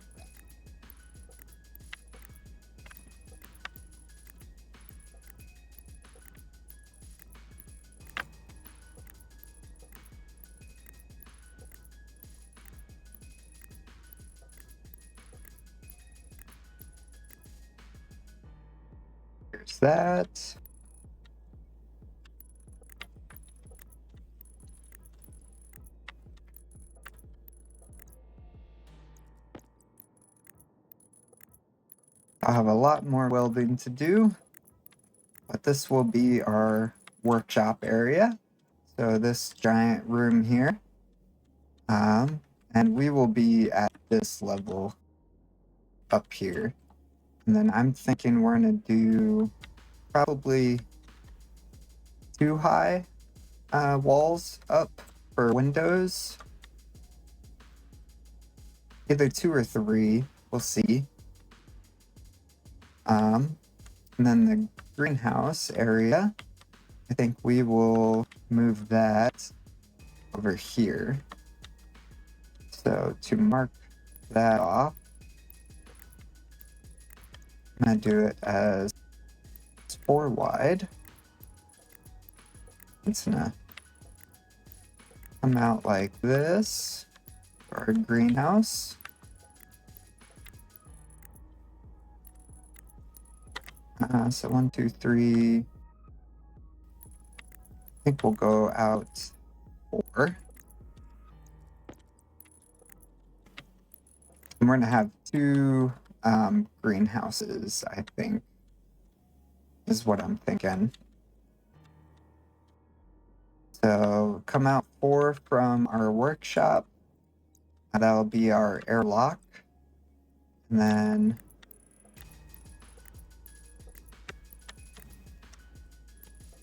there's that. I'll have a lot more welding to do, but this will be our workshop area. So this giant room here, and we will be at this level up here. And then I'm thinking we're gonna do probably 2 high walls up for windows. Either 2 or 3, we'll see. And then the greenhouse area, I think we will move that over here. So to mark that off, I'm gonna do it as 4 wide. It's gonna come out like this for our greenhouse. So 1, 2, 3. I think we'll go out 4. And we're gonna have 2 greenhouses, I think, is what I'm thinking. So come out 4 from our workshop. That'll be our airlock. And then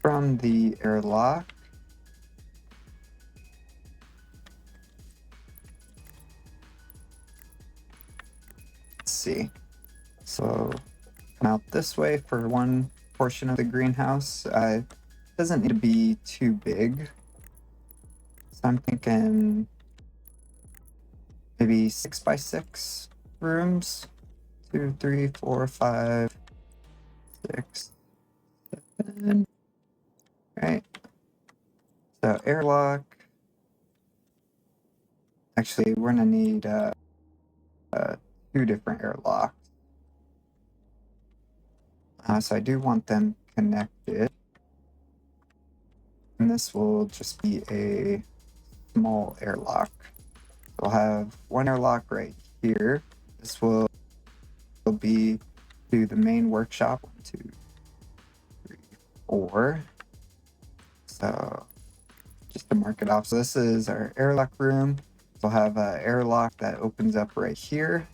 from the airlock, let's see. So come out this way for one portion of the greenhouse. It doesn't need to be too big. So I'm thinking maybe 6 by 6 rooms. 2, 3, 4, 5, 6, 7. Right. So airlock. Actually, we're gonna need 2 different airlocks. So I do want them connected. And this will just be a small airlock. We'll have one airlock right here. This will be to the main workshop. 1, 2, 3, 4. So just to mark it off. So this is our airlock room. We'll have an airlock that opens up right here.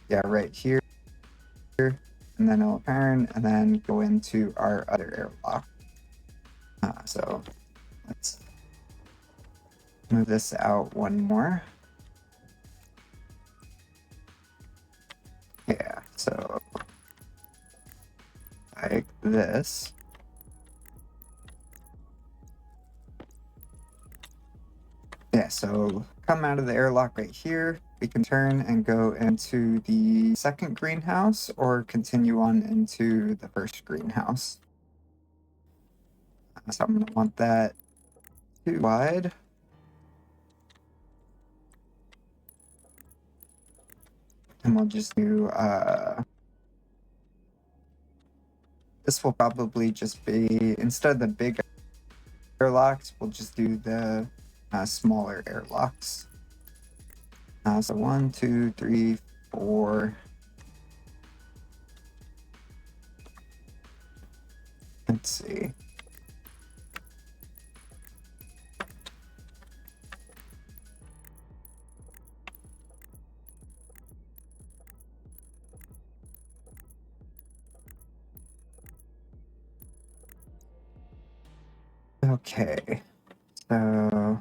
Yeah, right here. And then it'll turn and then go into our other airlock. So let's move this out one more. Yeah, so like this. Yeah, so come out of the airlock right here. We can turn and go into the second greenhouse or continue on into the first greenhouse. So I'm going to want that too wide. And we'll just do, this will probably just be, instead of the big airlocks, we'll just do the smaller airlocks. So 1, 2, 3, 4. Let's see. Okay, so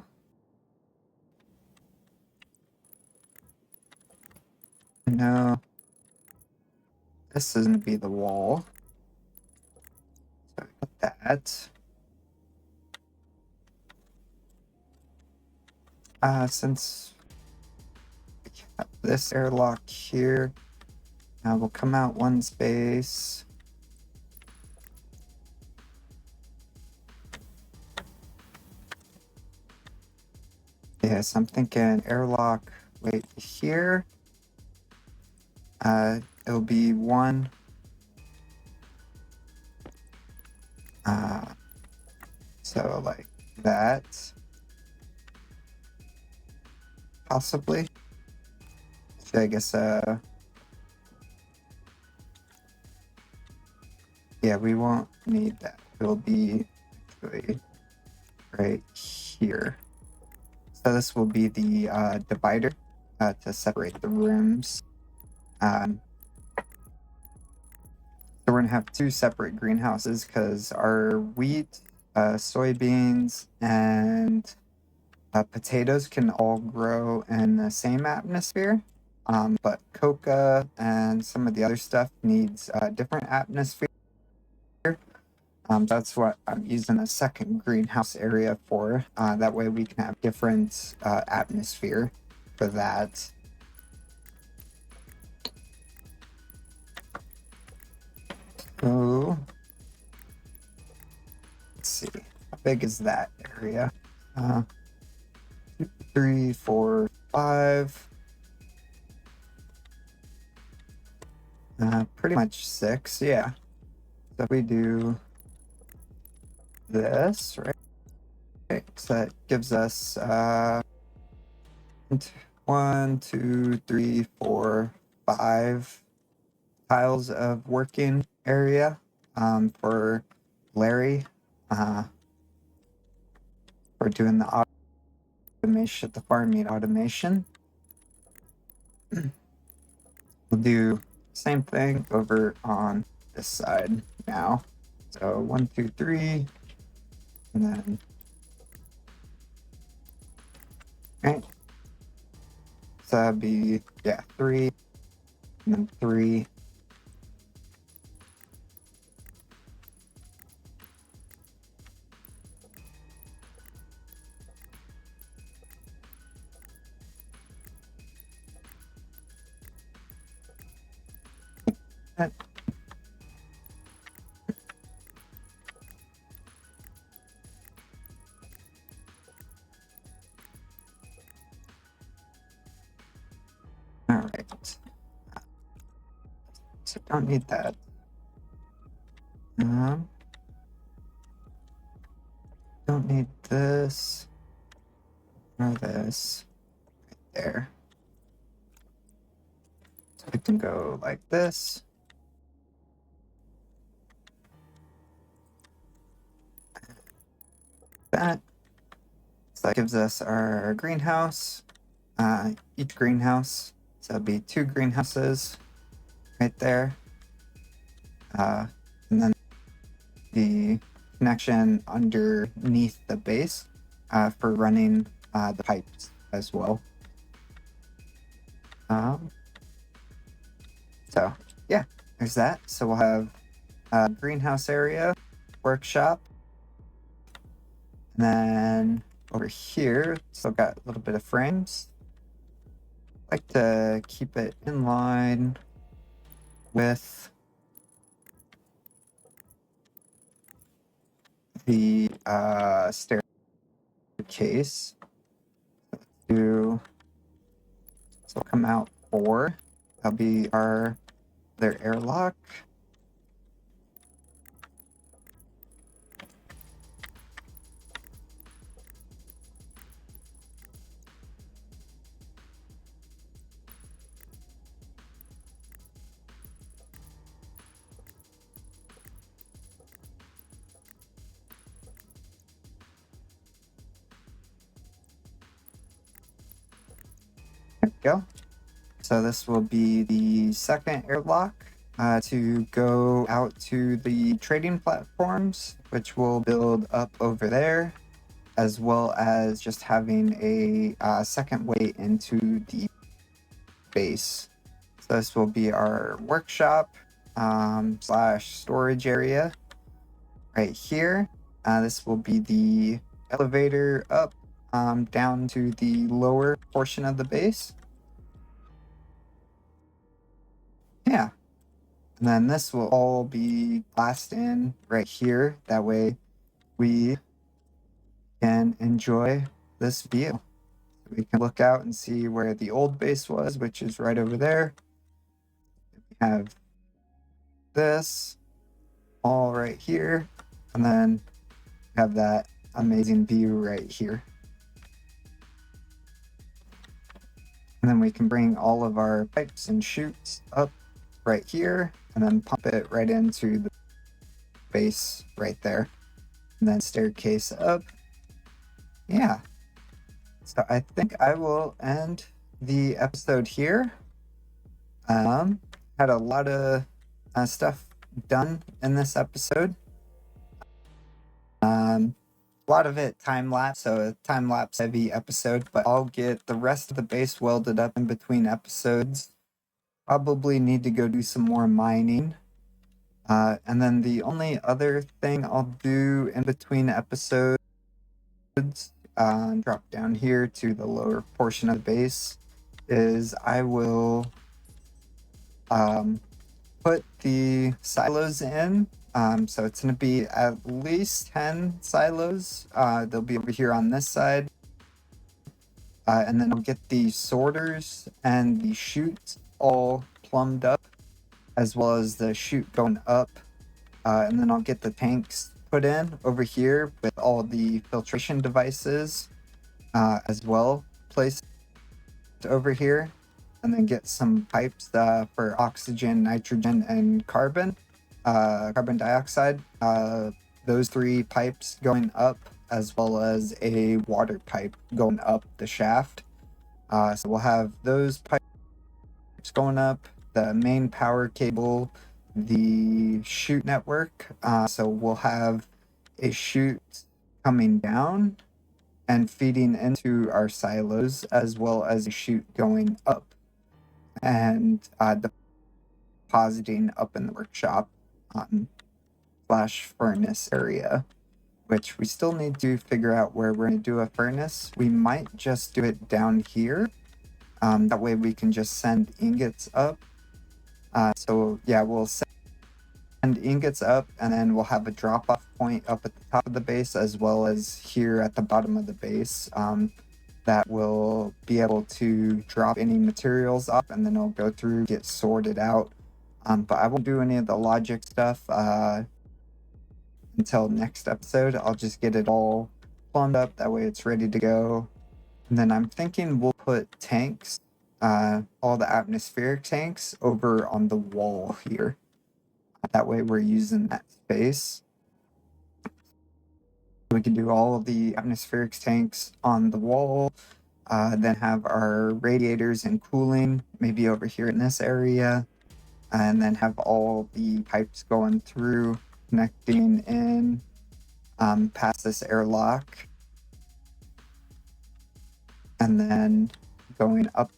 no, this is going to be the wall. So I got that. Since we have this airlock here, we'll come out one space. Yes, I'm thinking airlock right here. It'll be one. So like that. Possibly. So I guess, yeah, we won't need that. It'll be actually right here. So this will be the divider to separate the rooms. So we're gonna have two separate greenhouses because our wheat, soybeans, and potatoes can all grow in the same atmosphere. But coca and some of the other stuff needs a different atmosphere. That's what I'm using a second greenhouse area for. That way we can have different atmosphere for that. So let's see, how big is that area? 2, 3, 4, 5. Pretty much 6, yeah. So we do this, right? So that gives us 1, 2, 3, 4, 5 tiles of working area for Larry for doing the automation, the farming automation. We'll do same thing over on this side now. So 1, 2, 3, and then right. So that'd be 3, and then 3. All right. So don't need that. Don't need this or this right there. So we can go like this. That. So that gives us our greenhouse. Each greenhouse. So it'll be 2 greenhouses right there. And then the connection underneath the base for running the pipes as well. So yeah, there's that. So we'll have a greenhouse area, workshop, and then over here, still got a little bit of frames. I like to keep it in line with the staircase. So we'll come out 4 That'll be our other airlock. There we go. So this will be the second airlock to go out to the trading platforms, which will build up over there, as well as just having a second way into the base. So this will be our workshop slash storage area right here. This will be the elevator up down to the lower portion of the base. Yeah. And then this will all be glassed in right here. That way we can enjoy this view. We can look out and see where the old base was, which is right over there. We have this all right here, and then have that amazing view right here. And then we can bring all of our pipes and chutes up right here, and then pump it right into the base right there. And then staircase up. Yeah. So I think I will end the episode here. Had a lot of stuff done in this episode. A lot of it time-lapse, so a time-lapse heavy episode, but I'll get the rest of the base welded up in between episodes. Probably need to go do some more mining. And then the only other thing I'll do in between episodes, drop down here to the lower portion of the base, is I will put the silos in. So it's going to be at least 10 silos. They'll be over here on this side. And then I'll get the sorters and the chutes all plumbed up, as well as the chute going up. And then I'll get the tanks put in over here with all the filtration devices as well placed over here. And then get some pipes for oxygen, nitrogen, and carbon dioxide. Those 3 pipes going up, as well as a water pipe going up the shaft. So we'll have those pipes going up, the main power cable, the chute network. So we'll have a chute coming down and feeding into our silos, as well as a chute going up and depositing up in the workshop slash furnace area, which we still need to figure out where we're going to do a furnace. We might just do it down here. That way we can just send ingots up. So yeah, we'll send ingots up, and then we'll have a drop-off point up at the top of the base, as well as here at the bottom of the base. That will be able to drop any materials off, and then it'll go through, get sorted out. But I won't do any of the logic stuff until next episode. I'll just get it all plumbed up, that way it's ready to go. And then I'm thinking we'll put tanks, all the atmospheric tanks, over on the wall here. That way we're using that space. We can do all of the atmospheric tanks on the wall, then have our radiators and cooling maybe over here in this area, and then have all the pipes going through, connecting in past this airlock, and then going up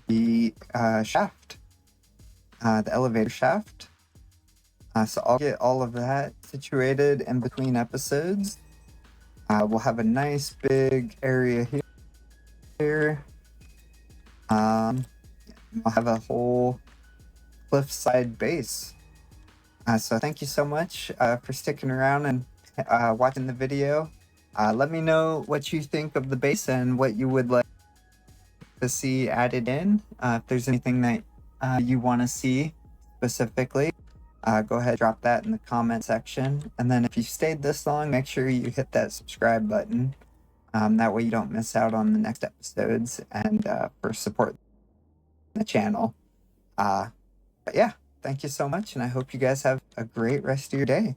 the shaft, the elevator shaft. So I'll get all of that situated in between episodes. We'll have a nice big area here. We'll have a whole Cliffside base. So thank you so much for sticking around and watching the video. Let me know what you think of the base and what you would like to see added in. If there's anything that you want to see specifically, go ahead, drop that in the comment section. And then if you stayed this long, make sure you hit that subscribe button. That way you don't miss out on the next episodes and for support the channel. But yeah, thank you so much, and I hope you guys have a great rest of your day.